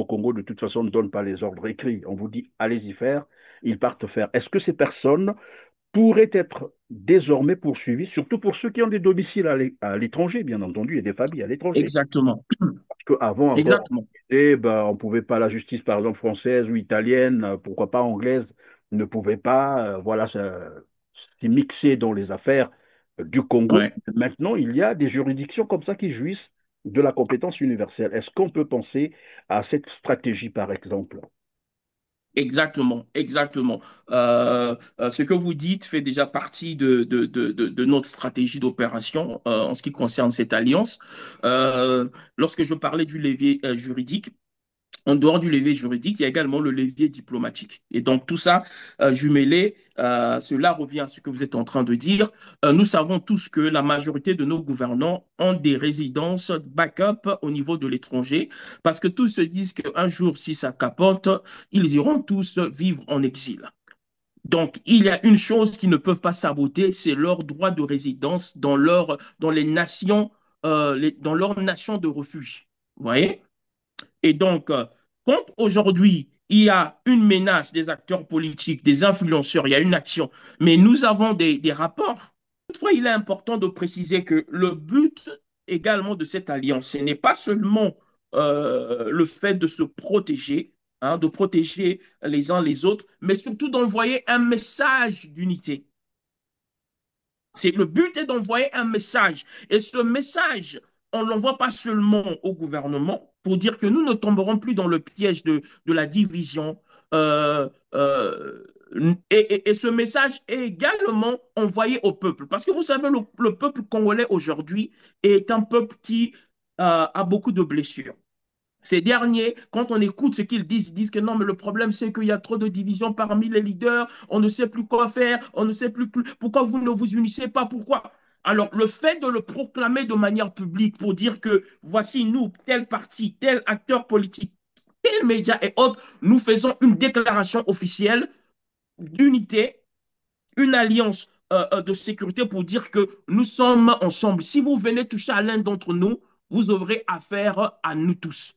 qu'au Congo, de toute façon, on ne donne pas les ordres écrits. On vous dit, allez-y faire, ils partent faire. Est-ce que ces personnes pourraient être désormais poursuivies, surtout pour ceux qui ont des domiciles à l'étranger, bien entendu, et des familles à l'étranger? Exactement. Parce qu'avant encore, Exactement. ben, on ne pouvait pas, la justice, par exemple, française ou italienne, pourquoi pas anglaise, ne pouvait pas voilà, s'y mixer dans les affaires du Congo. Ouais. Maintenant, il y a des juridictions comme ça qui jouissent de la compétence universelle. Est-ce qu'on peut penser à cette stratégie, par exemple? Exactement, exactement. Ce que vous dites fait déjà partie de notre stratégie d'opération en ce qui concerne cette alliance. Lorsque je parlais du levier juridique, en dehors du levier juridique, il y a également le levier diplomatique. Et donc tout ça, jumelé, cela revient à ce que vous êtes en train de dire. Nous savons tous que la majorité de nos gouvernants ont des résidences backup au niveau de l'étranger, parce que tous se disent qu'un jour, si ça capote, ils iront tous vivre en exil. Donc, il y a une chose qu'ils ne peuvent pas saboter, c'est leur droit de résidence dans les nations, dans leur nation de refuge. Vous voyez? Et donc, quand aujourd'hui, il y a une menace des acteurs politiques, des influenceurs, il y a une action, mais nous avons des rapports. Toutefois, il est important de préciser que le but également de cette alliance, ce n'est pas seulement le fait de se protéger, hein, de protéger les uns les autres, mais surtout d'envoyer un message d'unité. Le but est d'envoyer un message. Et ce message, on ne l'envoie pas seulement au gouvernement pour dire que nous ne tomberons plus dans le piège de la division. Euh, euh, et ce message est également envoyé au peuple. Parce que vous savez, le peuple congolais aujourd'hui est un peuple qui a beaucoup de blessures. Ces derniers, quand on écoute ce qu'ils disent, ils disent que non, mais le problème, c'est qu'il y a trop de divisions parmi les leaders, on ne sait plus quoi faire, on ne sait plus pourquoi vous ne vous unissez pas, pourquoi. Alors, le fait de le proclamer de manière publique pour dire que voici nous, tel parti, tel acteur politique, tel média et autres, nous faisons une déclaration officielle d'unité, une alliance de sécurité pour dire que nous sommes ensemble. Si vous venez toucher à l'un d'entre nous, vous aurez affaire à nous tous.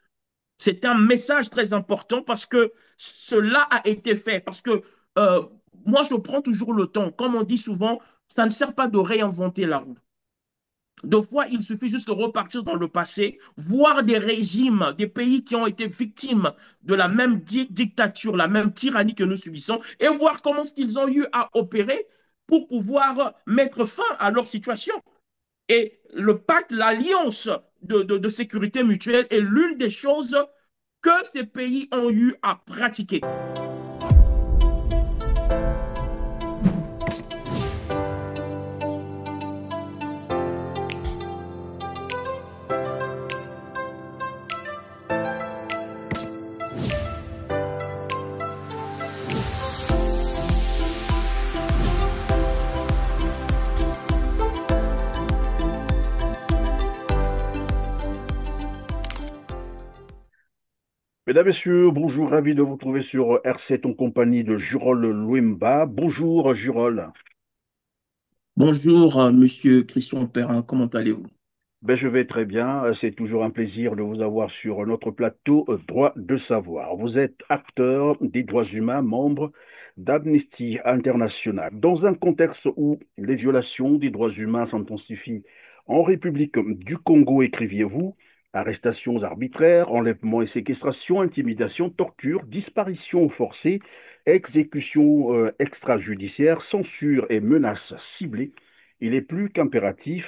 C'est un message très important parce que cela a été fait. Parce que euh, moi, je prends toujours le temps. Comme on dit souvent, ça ne sert pas de réinventer la roue. Deux fois, il suffit juste de repartir dans le passé, voir des régimes, des pays qui ont été victimes de la même dictature, la même tyrannie que nous subissons, et voir comment ce qu'ils ont eu à opérer pour pouvoir mettre fin à leur situation. Et le pacte, l'alliance de sécurité mutuelle est l'une des choses que ces pays ont eu à pratiquer. Mesdames, Messieurs, bonjour, ravi de vous trouver sur R7 en compagnie de Jurol Louimba. Bonjour, Jurol. Bonjour, monsieur Christian Perrin, comment allez-vous? Ben, je vais très bien. C'est toujours un plaisir de vous avoir sur notre plateau Droit de savoir. Vous êtes acteur des droits humains, membre d'Amnesty International. Dans un contexte où les violations des droits humains s'intensifient en République du Congo, écriviez-vous, arrestations arbitraires, enlèvements et séquestrations, intimidations, tortures, disparitions forcées, exécutions extrajudiciaires, censure et menaces ciblées, il est plus qu'impératif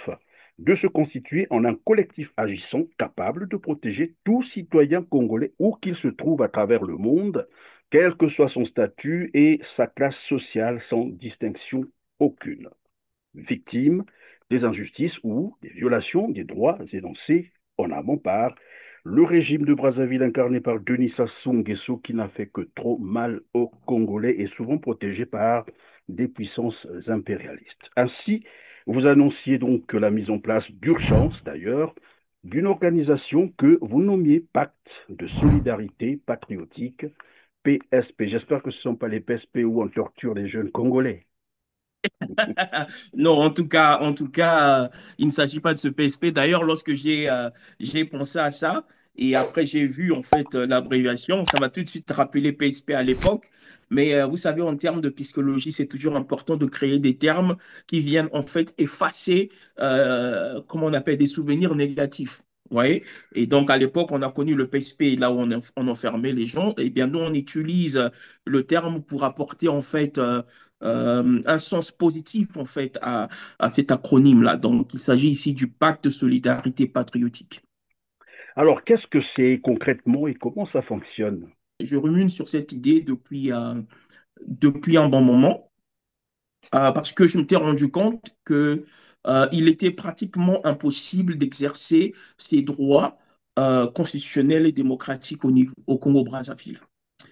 de se constituer en un collectif agissant capable de protéger tout citoyen congolais où qu'il se trouve à travers le monde, quel que soit son statut et sa classe sociale sans distinction aucune. Victime des injustices ou des violations des droits énoncés en amont par le régime de Brazzaville incarné par Denis Sassou Nguesso qui n'a fait que trop mal aux Congolais et souvent protégé par des puissances impérialistes. Ainsi, vous annonciez donc la mise en place d'urgence d'ailleurs d'une organisation que vous nommiez Pacte de solidarité patriotique, PSP. J'espère que ce ne sont pas les PSP où on torture les jeunes Congolais. Non, il ne s'agit pas de ce PSP. D'ailleurs, lorsque j'ai pensé à ça, Et après, j'ai vu en fait l'abréviation. Ça m'a tout de suite rappelé PSP à l'époque. Mais vous savez, en termes de psychologie, c'est toujours important de créer des termes qui viennent en fait effacer, comment on appelle, des souvenirs négatifs. Vous voyez? Et donc, à l'époque, on a connu le PSP, là où on enfermait les gens. Et bien, nous, on utilise le terme pour apporter en fait un sens positif en fait à cet acronyme-là. Donc, il s'agit ici du pacte de solidarité patriotique. Alors, qu'est-ce que c'est concrètement et comment ça fonctionne? Je rumine sur cette idée depuis un bon moment parce que je m'étais rendu compte que il était pratiquement impossible d'exercer ses droits constitutionnels et démocratiques au Congo-Brazzaville.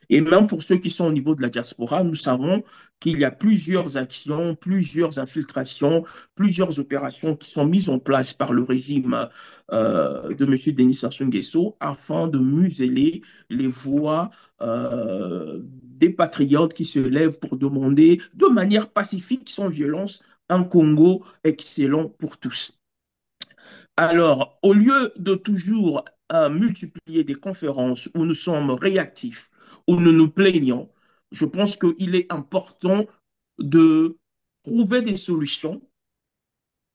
Et même pour ceux qui sont au niveau de la diaspora, nous savons qu'il y a plusieurs actions, plusieurs infiltrations, plusieurs opérations qui sont mises en place par le régime de M. Denis Sassou Nguesso afin de museler les voix des patriotes qui se lèvent pour demander de manière pacifique, sans violence, un Congo excellent pour tous. Alors, au lieu de toujours multiplier des conférences où nous sommes réactifs, où nous nous plaignons, je pense qu'il est important de trouver des solutions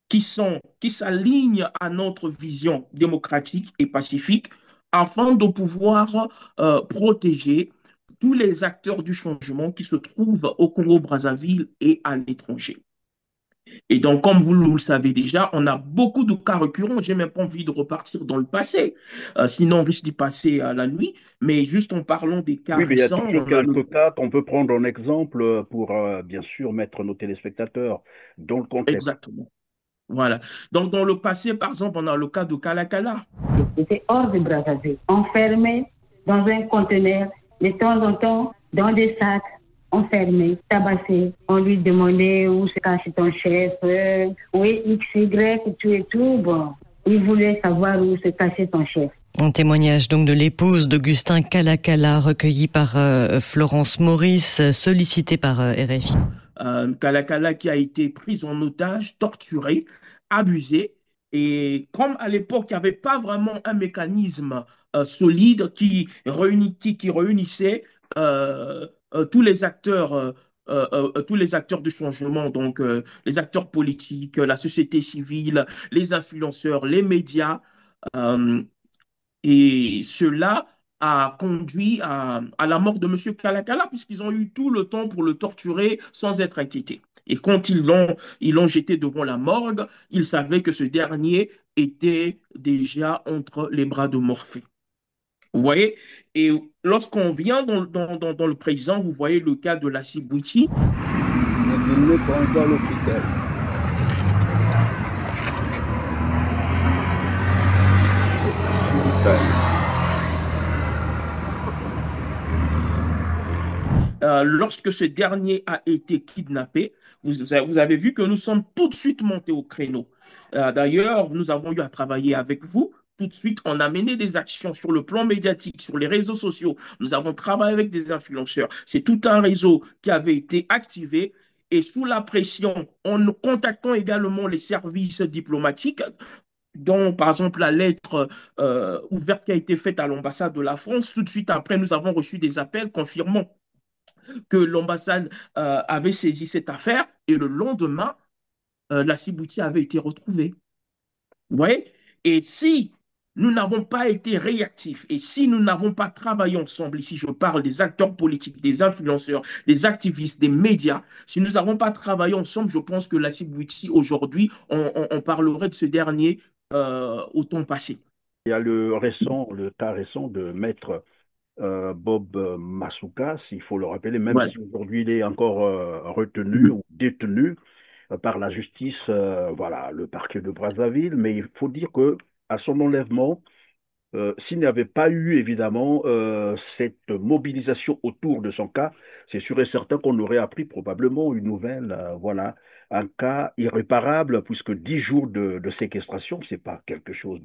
qui s'alignent à notre vision démocratique et pacifique afin de pouvoir protéger tous les acteurs du changement qui se trouvent au Congo-Brazzaville et à l'étranger. Et donc, comme vous le savez déjà, on a beaucoup de cas récurrents. J'ai même pas envie de repartir dans le passé, sinon on risque d'y passer à la nuit. Mais juste en parlant des cas Oui, mais il y a récents, toujours on a le... quelques cas qu'on peut prendre en exemple pour, bien sûr, mettre nos téléspectateurs dans le contexte. Exactement. Voilà. Donc, dans le passé, par exemple, on a le cas de Kalakala. J'étais hors de Brazzaville, enfermé dans un conteneur, de temps en temps, dans des sacs, enfermé, tabassé. On lui demandait où se cachait ton chef, oui, X, Y, tout et tout. Bon, il voulait savoir où se cachait ton chef. Un témoignage donc de l'épouse d'Augustin Kalakala, recueilli par Florence Maurice, sollicité par RFI. Kalakala qui a été prise en otage, torturée, abusée. Et comme à l'époque, il n'y avait pas vraiment un mécanisme solide qui réunissait tous les acteurs du changement, donc les acteurs politiques, la société civile, les influenceurs, les médias, euh, et cela a conduit à la mort de M. Kalakala, puisqu'ils ont eu tout le temps pour le torturer sans être inquiétés. Et quand ils l'ont jeté devant la morgue, ils savaient que ce dernier était déjà entre les bras de Morphée. Vous voyez? Et lorsqu'on vient dans le présent, vous voyez le cas de la Sibouti. Il n'est pas encore à l'hôpital. Lorsque ce dernier a été kidnappé, vous avez vu que nous sommes tout de suite montés au créneau. D'ailleurs, nous avons eu à travailler avec vous. Tout de suite, on a mené des actions sur le plan médiatique, sur les réseaux sociaux. Nous avons travaillé avec des influenceurs. C'est tout un réseau qui avait été activé et sous la pression, en contactant également les services diplomatiques, dont par exemple la lettre ouverte qui a été faite à l'ambassade de la France. Tout de suite après, nous avons reçu des appels confirmant que l'ambassade avait saisi cette affaire et le lendemain, la Sibouti avait été retrouvée. Vous voyez? Et si nous n'avons pas été réactifs et si nous n'avons pas travaillé ensemble, ici je parle des acteurs politiques, des influenceurs, des activistes, des médias, si nous n'avons pas travaillé ensemble, je pense que la Sibouti aujourd'hui, on parlerait de ce dernier au temps passé. Il y a le cas récent de Maître Bob Masuka, s'il faut le rappeler, même Voilà. si aujourd'hui il est encore retenu ou détenu par la justice, voilà, le parquet de Brazzaville, mais il faut dire que à son enlèvement, s'il n'y avait pas eu évidemment cette mobilisation autour de son cas, c'est sûr et certain qu'on aurait appris probablement une nouvelle, voilà, un cas irréparable, puisque 10 jours de séquestration, c'est pas quelque chose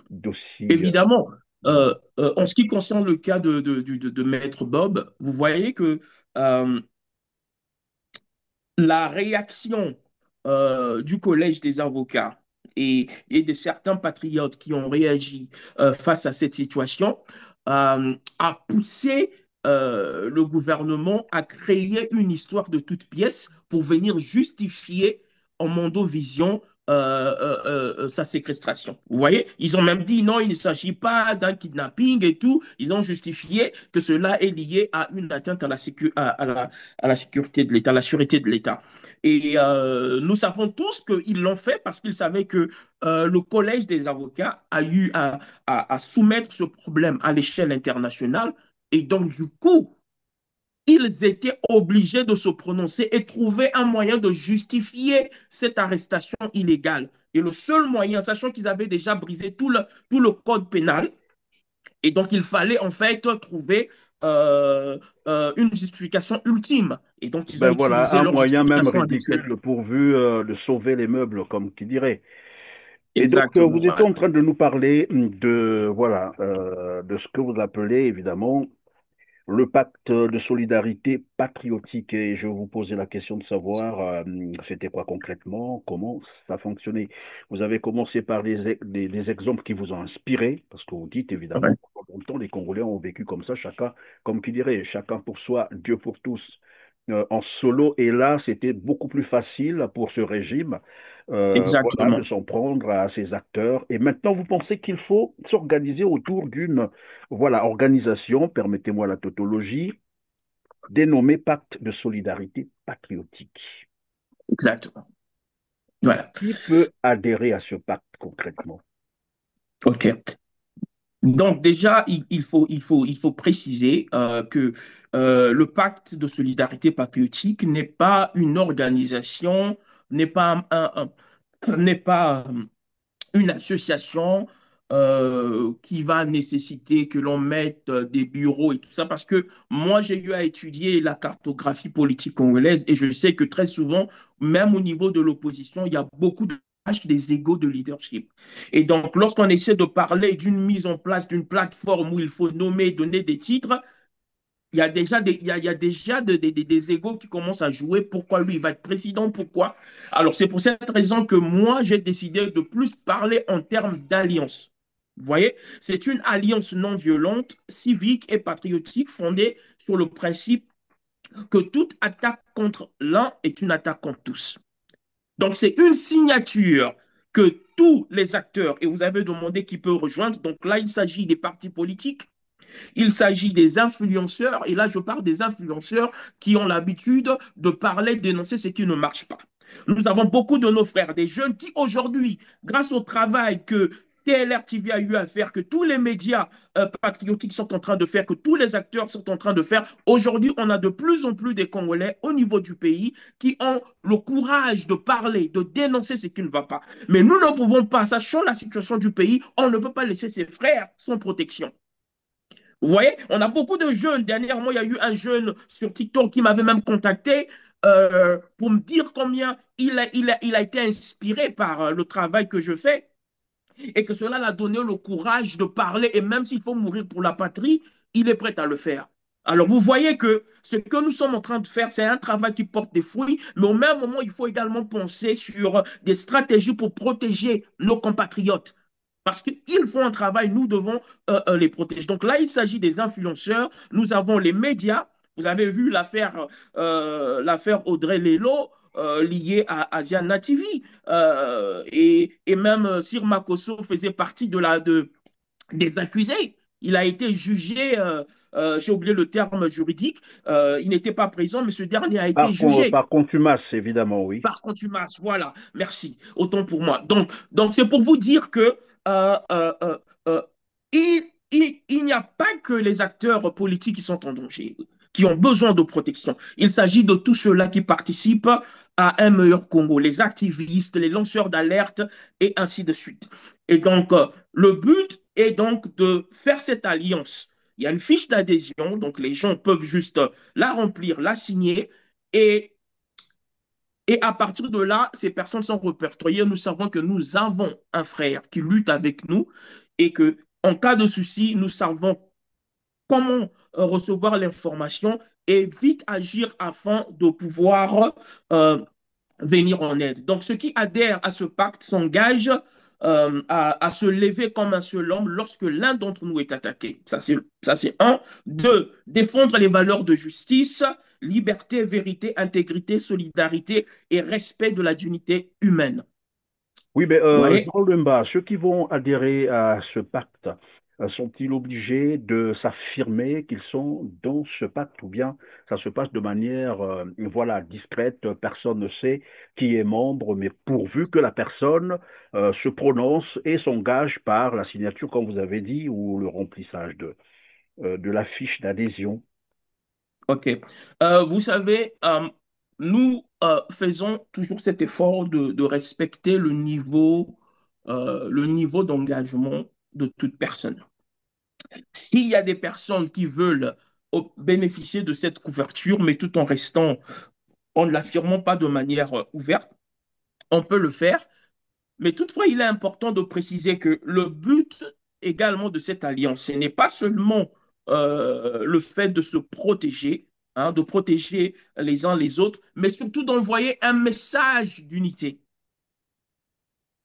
d'aussi. Évidemment, en ce qui concerne le cas de Maître Bob, vous voyez que euh, la réaction du Collège des avocats et de certains patriotes qui ont réagi face à cette situation a poussé le gouvernement à créer une histoire de toutes pièces pour venir justifier en Mondovision sa séquestration. Vous voyez, ils ont même dit non, il ne s'agit pas d'un kidnapping et tout. Ils ont justifié que cela est lié à une atteinte à la sécurité de l'État, à la sûreté de l'État. Et nous savons tous qu'ils l'ont fait parce qu'ils savaient que le collège des avocats a eu à soumettre ce problème à l'échelle internationale. Et donc, du coup, ils étaient obligés de se prononcer et trouver un moyen de justifier cette arrestation illégale. Et le seul moyen, sachant qu'ils avaient déjà brisé tout le code pénal, et donc il fallait en fait trouver une justification ultime. Et donc ils ont Ben voilà, utilisé un leur moyen même justification habituelle. ridicule pourvu de sauver les meubles, comme qui dirait. Et donc, Exactement, vous étiez en voilà. train de nous parler voilà, de ce que vous appelez évidemment le pacte de solidarité patriotique. Et je vous posais la question de savoir, c'était quoi concrètement, comment ça fonctionnait. Vous avez commencé par des exemples qui vous ont inspiré, parce que vous dites évidemment, Ouais. pendant longtemps, les Congolais ont vécu comme ça, chacun, comme qui dirait, chacun pour soi, Dieu pour tous, en solo. Et là, c'était beaucoup plus facile pour ce régime, voilà, de Exactement. s'en prendre à ces acteurs. Et maintenant, vous pensez qu'il faut s'organiser autour d'une voilà, organisation, permettez-moi la tautologie, dénommée Pacte de solidarité patriotique. Exactement. Voilà. Qui peut adhérer à ce pacte concrètement? OK. Donc déjà, il faut préciser que le pacte de solidarité patriotique n'est pas une organisation, n'est pas, n'est pas une association qui va nécessiter que l'on mette des bureaux et tout ça, parce que moi, j'ai eu à étudier la cartographie politique congolaise et je sais que très souvent, même au niveau de l'opposition, il y a beaucoup de des égos de leadership. Et donc, lorsqu'on essaie de parler d'une mise en place d'une plateforme où il faut nommer, donner des titres, il y a déjà il y a déjà des égos qui commencent à jouer. Pourquoi lui, il va être président? Pourquoi? Alors, c'est pour cette raison que moi, j'ai décidé de plus parler en termes d'alliance. Vous voyez, c'est une alliance non violente, civique et patriotique fondée sur le principe que toute attaque contre l'un est une attaque contre tous. Donc, c'est une signature que tous les acteurs, et vous avez demandé qui peut rejoindre, donc là, il s'agit des partis politiques, il s'agit des influenceurs, et là je parle des influenceurs qui ont l'habitude de parler, d'énoncer ce qui ne marche pas. Nous avons beaucoup de nos frères, des jeunes qui aujourd'hui, grâce au travail que TLR TV a eu à faire, que tous les médias patriotiques sont en train de faire, que tous les acteurs sont en train de faire, aujourd'hui on a de plus en plus des Congolais au niveau du pays qui ont le courage de parler, de dénoncer ce qui ne va pas. Mais nous ne pouvons pas, sachant la situation du pays, on ne peut pas laisser ses frères sans protection. Vous voyez, on a beaucoup de jeunes. Dernièrement, il y a eu un jeune sur TikTok qui m'avait même contacté pour me dire combien il a été inspiré par le travail que je fais et que cela l'a donné le courage de parler. Et même s'il faut mourir pour la patrie, il est prêt à le faire. Alors, vous voyez que ce que nous sommes en train de faire, c'est un travail qui porte des fruits, mais au même moment, il faut également penser sur des stratégies pour protéger nos compatriotes. Parce qu'ils font un travail, nous devons les protéger. Donc là, il s'agit des influenceurs. Nous avons les médias. Vous avez vu l'affaire Audrey Lelo liée à Asiana TV. Et même Sir Makosso faisait partie des accusés. Il a été jugé, j'ai oublié le terme juridique, il n'était pas présent, mais ce dernier a été jugé Par contumace, évidemment, oui. par contumace. Voilà, merci. Autant pour moi. Donc c'est pour vous dire que euh, euh, euh, euh, il n'y a pas que les acteurs politiques qui sont en danger, qui ont besoin de protection. Il s'agit de tous ceux-là qui participent à un meilleur Congo, les activistes, les lanceurs d'alerte et ainsi de suite. Et donc, le but est donc de faire cette alliance. Il y a une fiche d'adhésion, donc les gens peuvent juste la remplir, la signer et à partir de là, ces personnes sont répertoriées. Nous savons que nous avons un frère qui lutte avec nous et que, en cas de souci, nous savons comment recevoir l'information et vite agir afin de pouvoir venir en aide. Donc, ceux qui adhèrent à ce pacte s'engagent à se lever comme un seul homme lorsque l'un d'entre nous est attaqué. Ça, c'est un. Deux, défendre les valeurs de justice, liberté, vérité, intégrité, solidarité et respect de la dignité humaine. Oui, mais Vous voyez? Jean Lemba, ceux qui vont adhérer à ce pacte, sont-ils obligés de s'affirmer qu'ils sont dans ce pacte ou bien ça se passe de manière voilà, discrète, personne ne sait qui est membre, mais pourvu que la personne se prononce et s'engage par la signature, comme vous avez dit, ou le remplissage de la fiche d'adhésion. OK. Vous savez, nous faisons toujours cet effort de respecter le niveau d'engagement de toute personne. S'il y a des personnes qui veulent bénéficier de cette couverture, mais tout en restant, en ne l'affirmant pas de manière ouverte, on peut le faire. Mais toutefois, il est important de préciser que le but également de cette alliance, ce n'est pas seulement le fait de se protéger, hein, de protéger les uns les autres, mais surtout d'envoyer un message d'unité.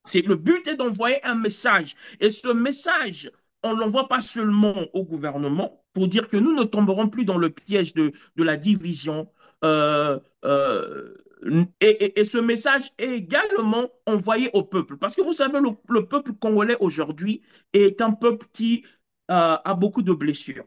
C'est le but est d'envoyer un message. Et ce message, on ne l'envoie pas seulement au gouvernement pour dire que nous ne tomberons plus dans le piège de la division. Euh, euh, et ce message est également envoyé au peuple. Parce que vous savez, le peuple congolais aujourd'hui est un peuple qui a beaucoup de blessures.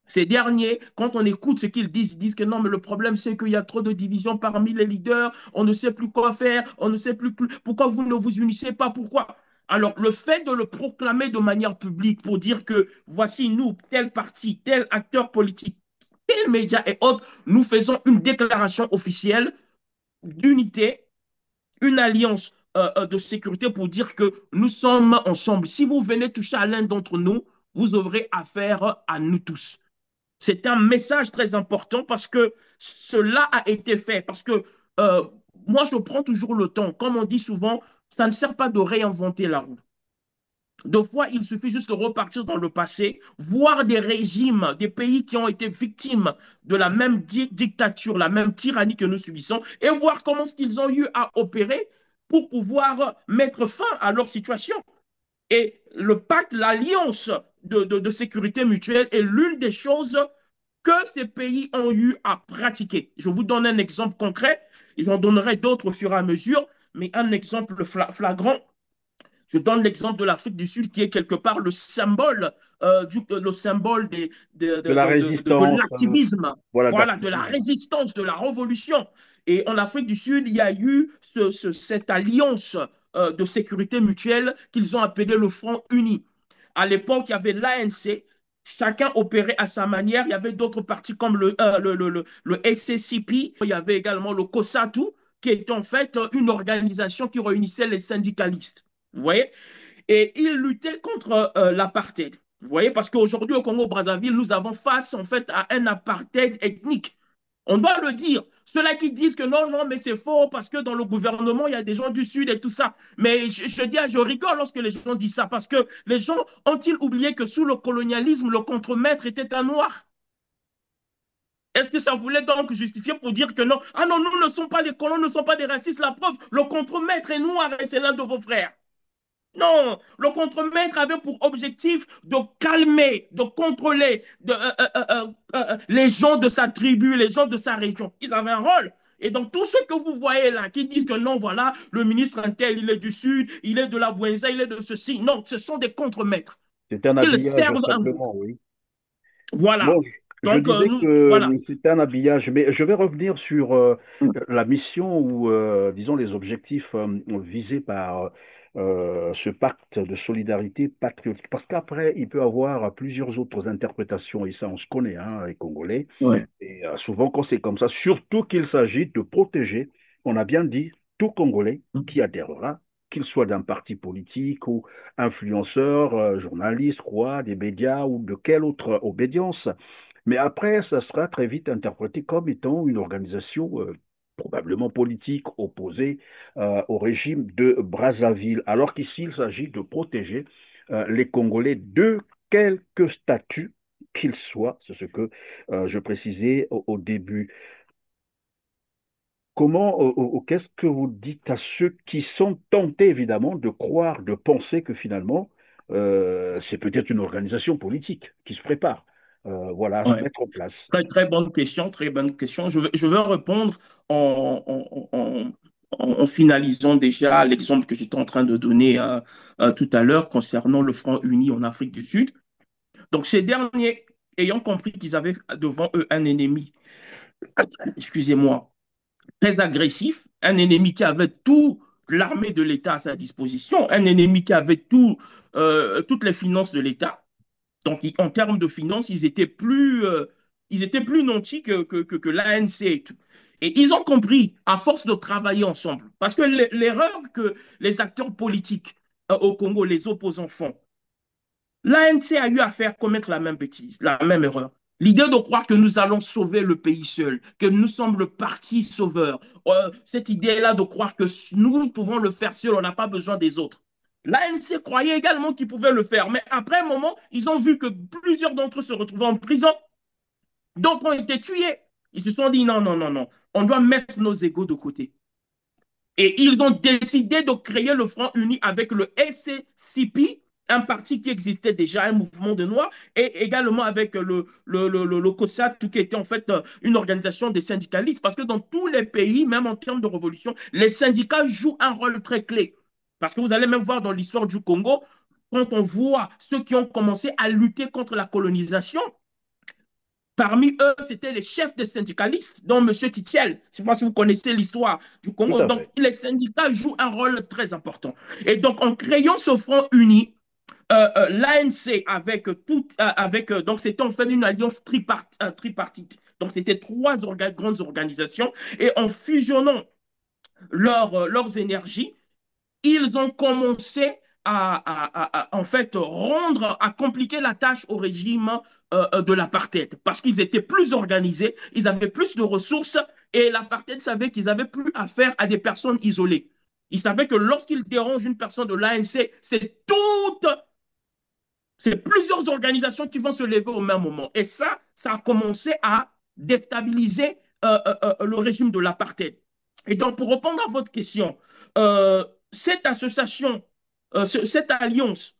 Ces derniers, quand on écoute ce qu'ils disent, ils disent que non, mais le problème, c'est qu'il y a trop de divisions parmi les leaders, on ne sait plus quoi faire, on ne sait plus pourquoi vous ne vous unissez pas, pourquoi. Alors, le fait de le proclamer de manière publique pour dire que voici nous, tel parti, tel acteur politique, tel média et autres, nous faisons une déclaration officielle d'unité, une alliance de sécurité pour dire que nous sommes ensemble. Si vous venez toucher à l'un d'entre nous, vous aurez affaire à nous tous. C'est un message très important parce que cela a été fait. Parce que euh, moi, je prends toujours le temps. Comme on dit souvent, ça ne sert pas de réinventer la roue. Deux fois, il suffit juste de repartir dans le passé, voir des régimes, des pays qui ont été victimes de la même dictature, la même tyrannie que nous subissons, et voir comment ce qu'ils ont eu à opérer pour pouvoir mettre fin à leur situation. Et le pacte, l'alliance de sécurité mutuelle est l'une des choses que ces pays ont eu à pratiquer. Je vous donne un exemple concret, et j'en donnerai d'autres au fur et à mesure, mais un exemple flagrant. Je donne l'exemple de l'Afrique du Sud qui est quelque part le symbole De la de résistance, l'activisme, voilà, voilà, de la d'activisme. résistance, de la révolution. Et en Afrique du Sud, il y a eu cette alliance de sécurité mutuelle qu'ils ont appelée le Front Uni. À l'époque, il y avait l'ANC, chacun opérait à sa manière. Il y avait d'autres partis comme le SCCP, il y avait également le COSATU, qui est en fait une organisation qui réunissait les syndicalistes. Vous voyez? Et ils luttaient contre l'apartheid. Vous voyez? Parce qu'aujourd'hui, au Congo-Brazzaville, nous avons face en fait à un apartheid ethnique. On doit le dire. Ceux-là qui disent que non, non, mais c'est faux parce que dans le gouvernement, il y a des gens du Sud et tout ça. Mais je rigole lorsque les gens disent ça parce que les gens ont-ils oublié que sous le colonialisme, le contremaître était un noir? Est-ce que ça voulait donc justifier pour dire que non, ah non, nous ne sommes pas des colons, nous ne sommes pas des racistes, la preuve, le contremaître est noir et c'est l'un de vos frères. Non, le contremaître avait pour objectif de calmer, de contrôler les gens de sa tribu, les gens de sa région. Ils avaient un rôle. Et donc, tous ceux que vous voyez là, qui disent que non, voilà, le ministre intel, il est du Sud, il est de la Bouenza, il est de ceci. Non, ce sont des contremaîtres. C'est un Ils habillage servent un groupe. simplement, oui. Voilà. Non, je Donc, disais nous, que voilà. c'était un habillage, mais je vais revenir sur la mission ou, disons, les objectifs visés par ce pacte de solidarité patriotique. Parce qu'après, il peut y avoir plusieurs autres interprétations, et ça, on se connaît, hein, les Congolais. Ouais. Et souvent, quand c'est comme ça, surtout qu'il s'agit de protéger, on a bien dit, tout Congolais qui adhérera, qu'il soit d'un parti politique ou influenceur, journaliste, roi, des médias ou de quelle autre obédience. Mais après, ça sera très vite interprété comme étant une organisation probablement politique opposée au régime de Brazzaville, alors qu'ici, il s'agit de protéger les Congolais de quelque statut qu'ils soient. C'est ce que je précisais au début. Qu'est-ce que vous dites à ceux qui sont tentés, évidemment, de croire, de penser que finalement, c'est peut-être une organisation politique qui se prépare, voilà, à se Ouais. mettre en place. Très, très bonne question, très bonne question. Je vais répondre en finalisant déjà l'exemple que j'étais en train de donner tout à l'heure concernant le Front uni en Afrique du Sud. Donc, ces derniers, ayant compris qu'ils avaient devant eux un ennemi, excusez-moi, très agressif, un ennemi qui avait toute l'armée de l'État à sa disposition, un ennemi qui avait toutes les finances de l'État. Donc, en termes de finances, ils étaient plus nantis que l'ANC et tout. Et ils ont compris, à force de travailler ensemble, parce que l'erreur que les acteurs politiques au Congo, les opposants font, l'ANC a eu à faire commettre la même bêtise, la même erreur. L'idée de croire que nous allons sauver le pays seul, que nous sommes le parti sauveur, cette idée-là de croire que nous pouvons le faire seul, on n'a pas besoin des autres. L'ANC croyait également qu'ils pouvaient le faire, mais après un moment, ils ont vu que plusieurs d'entre eux se retrouvaient en prison, d'autres ont été tués. Ils se sont dit non, non, non, non, on doit mettre nos égaux de côté. Et ils ont décidé de créer le Front Uni avec le SCP, un parti qui existait déjà, un mouvement de Noirs, et également avec le COSAT, qui était en fait une organisation des syndicalistes. Parce que dans tous les pays, même en termes de révolution, les syndicats jouent un rôle très clé. Parce que vous allez même voir dans l'histoire du Congo, quand on voit ceux qui ont commencé à lutter contre la colonisation, parmi eux, c'était les chefs des syndicalistes, dont M. Titiel. Je ne sais pas si vous connaissez l'histoire du Tout Congo. à Donc, fait. les syndicats jouent un rôle très important. Et donc, en créant ce front uni, l'ANC donc c'était en fait une alliance tripartite. Donc, c'était grandes organisations. Et en fusionnant leurs énergies, ils ont commencé en fait à compliquer la tâche au régime de l'apartheid parce qu'ils étaient plus organisés, ils avaient plus de ressources et l'apartheid savait qu'ils avaient plus affaire à des personnes isolées. Ils savaient que lorsqu'ils dérangent une personne de l'ANC, c'est plusieurs organisations qui vont se lever au même moment. Et ça a commencé à déstabiliser le régime de l'apartheid. Et donc, pour répondre à votre question, cette association, cette alliance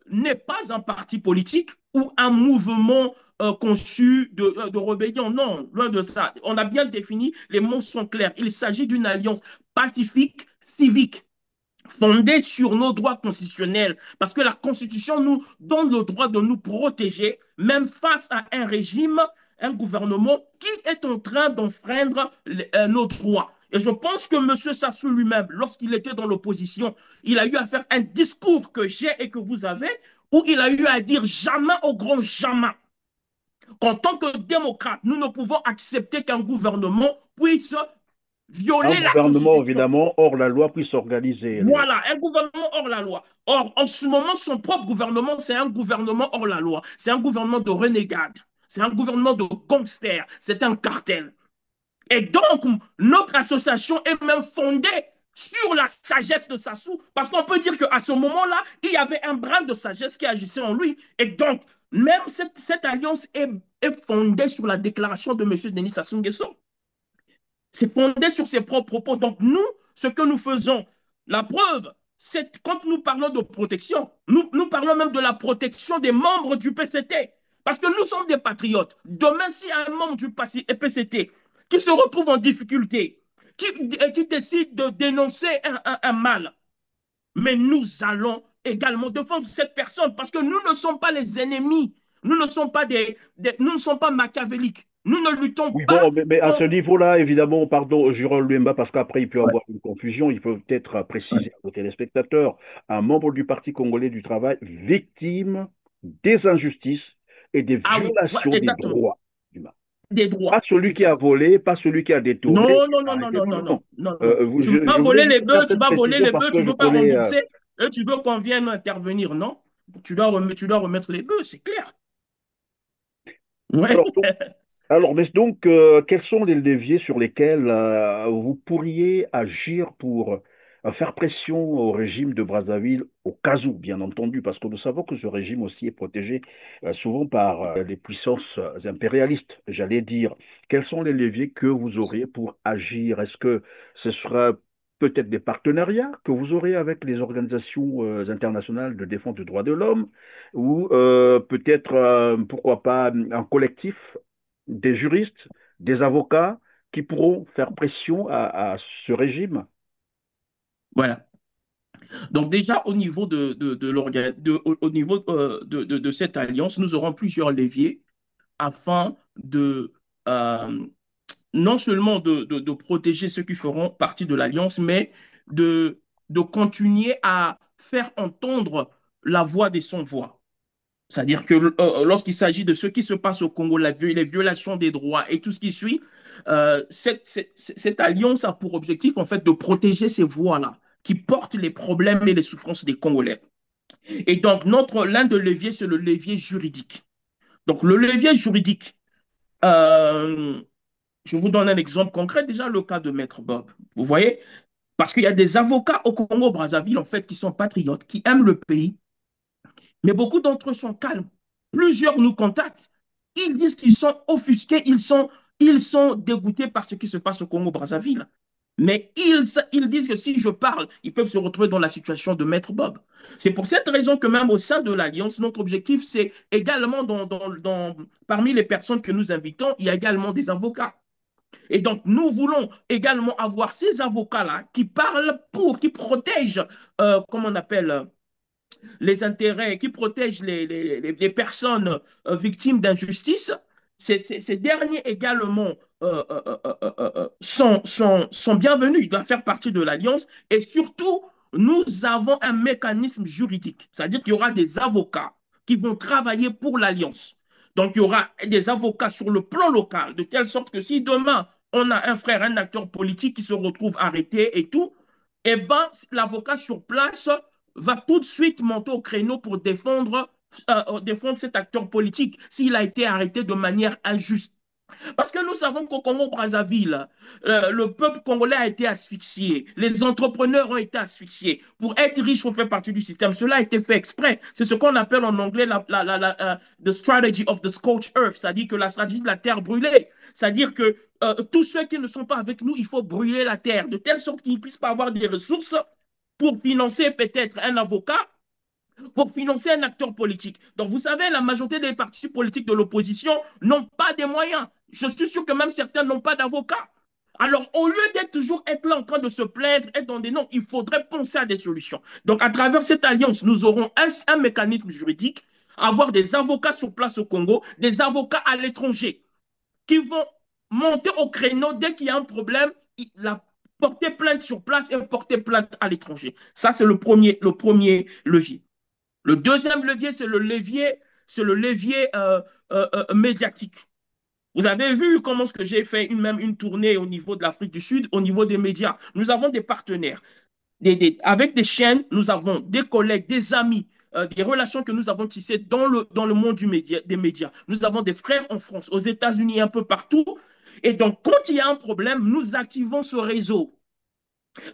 n'est pas un parti politique ou un mouvement conçu de rébellion. Non, loin de ça. On a bien défini, les mots sont clairs. Il s'agit d'une alliance pacifique, civique, fondée sur nos droits constitutionnels, parce que la Constitution nous donne le droit de nous protéger, même face à un régime, un gouvernement qui est en train d'enfreindre nos droits. Et je pense que M. Sassou lui-même, lorsqu'il était dans l'opposition, il a eu à faire un discours que j'ai et que vous avez, où il a eu à dire jamais au grand jamais qu'en tant que démocrate, nous ne pouvons accepter qu'un gouvernement puisse Un violer la gouvernement, Constitution. évidemment, hors la loi puisse s'organiser. Voilà, un gouvernement hors la loi. Or, en ce moment, son propre gouvernement, c'est un gouvernement hors la loi. C'est un gouvernement de renégades. C'est un gouvernement de gangsters. C'est un cartel. Et donc, notre association est même fondée sur la sagesse de Sassou, parce qu'on peut dire qu'à ce moment-là, il y avait un brin de sagesse qui agissait en lui. Et donc, même cette alliance est fondée sur la déclaration de M. Denis Sassou Nguesso. C'est fondé sur ses propres propos. Donc, nous, ce que nous faisons, la preuve, c'est quand nous parlons de protection, nous parlons même de la protection des membres du PCT. Parce que nous sommes des patriotes. Demain, s'il y a un membre du PCT qui se retrouve en difficulté, qui décide de dénoncer un mal, mais nous allons également défendre cette personne parce que nous ne sommes pas les ennemis. Nous ne sommes pas, nous ne sommes pas machiavéliques. Nous ne luttons Oui, pas bon, mais à ce contre. niveau-là, évidemment, pardon, Jérôme Luemba, parce qu'après, il peut y Ouais, avoir une confusion. Il faut peut-être ouais. préciser à nos téléspectateurs, un membre du Parti congolais du travail victime des injustices et des Ah oui, ouais, violations des exactement. droits humains. Des Pas droits, celui c'est qui a ça. volé, pas celui qui a détourné. Non, non, non, non, Arrêtez, non, non, non, non, non. non, non, non. Tu Je, vas je voulais voler les juste faire bœufs, tu cette vas voler précision les parce bœufs, que tu je veux pas connais. rembourser, et tu veux qu'on vienne intervenir, non? Tu dois remettre les bœufs, c'est clair. Ouais. Alors, mais quels sont les leviers sur lesquels vous pourriez agir pour faire pression au régime de Brazzaville au cas où, bien entendu, parce que nous savons que ce régime aussi est protégé souvent par les puissances impérialistes, j'allais dire. Quels sont les leviers que vous auriez pour agir? Est-ce que ce sera peut-être des partenariats que vous aurez avec les organisations internationales de défense des droits de l'homme ou peut-être, pourquoi pas, un collectif des juristes, des avocats qui pourront faire pression à ce régime? Voilà. Donc déjà, au niveau au niveau de cette alliance, nous aurons plusieurs leviers afin de non seulement de protéger ceux qui feront partie de l'alliance, mais de continuer à faire entendre la voix des sans-voix. C'est-à-dire que lorsqu'il s'agit de ce qui se passe au Congo, les violations des droits et tout ce qui suit, cette alliance a pour objectif en fait de protéger ces voix-là qui portent les problèmes et les souffrances des Congolais. Et donc, l'un des leviers, c'est le levier juridique. Donc, le levier juridique, euh, je vous donne un exemple concret, déjà le cas de Maître Bob. Vous voyez, parce qu'il y a des avocats au Congo-Brazzaville, en fait, qui sont patriotes, qui aiment le pays, mais beaucoup d'entre eux sont calmes. Plusieurs nous contactent. Ils disent qu'ils sont offusqués, ils sont dégoûtés par ce qui se passe au Congo-Brazzaville. Mais ils disent que si je parle, ils peuvent se retrouver dans la situation de Maître Bob. C'est pour cette raison que même au sein de l'Alliance, notre objectif, c'est également, parmi les personnes que nous invitons, il y a également des avocats. Et donc, nous voulons également avoir ces avocats-là qui parlent qui protègent, comment on appelle, les intérêts, qui protègent les personnes victimes d'injustice. Ces derniers également sont bienvenus, ils doivent faire partie de l'Alliance. Et surtout, nous avons un mécanisme juridique, c'est-à-dire qu'il y aura des avocats qui vont travailler pour l'Alliance. Donc, il y aura des avocats sur le plan local, de telle sorte que si demain, on a un frère, un acteur politique qui se retrouve arrêté et tout, eh ben, l'avocat sur place va tout de suite monter au créneau pour défendre cet acteur politique s'il a été arrêté de manière injuste. Parce que nous savons qu'au Congo-Brazzaville, le peuple congolais a été asphyxié, les entrepreneurs ont été asphyxiés. Pour être riche, il faut faire partie du système. Cela a été fait exprès. C'est ce qu'on appelle en anglais the strategy of the scorched earth, c'est-à-dire que la stratégie de la terre brûlée. C'est-à-dire que tous ceux qui ne sont pas avec nous, il faut brûler la terre, de telle sorte qu'ils ne puissent pas avoir des ressources pour financer peut-être un avocat, pour financer un acteur politique. Donc, vous savez, la majorité des partis politiques de l'opposition n'ont pas de moyens. Je suis sûr que même certains n'ont pas d'avocat. Alors, au lieu d'être toujours être là en train de se plaindre, être dans des noms, il faudrait penser à des solutions. Donc, à travers cette alliance, nous aurons un mécanisme juridique, avoir des avocats sur place au Congo, des avocats à l'étranger qui vont monter au créneau dès qu'il y a un problème, porter plainte sur place et porter plainte à l'étranger. Ça, c'est le premier levier. Le deuxième levier, c'est le levier médiatique. Vous avez vu comment ce que j'ai fait même une tournée au niveau de l'Afrique du Sud, au niveau des médias. Nous avons des partenaires. Avec des chaînes, nous avons des collègues, des amis, des relations que nous avons tissées dans le monde des médias. Nous avons des frères en France, aux États-Unis, un peu partout. Et donc, quand il y a un problème, nous activons ce réseau.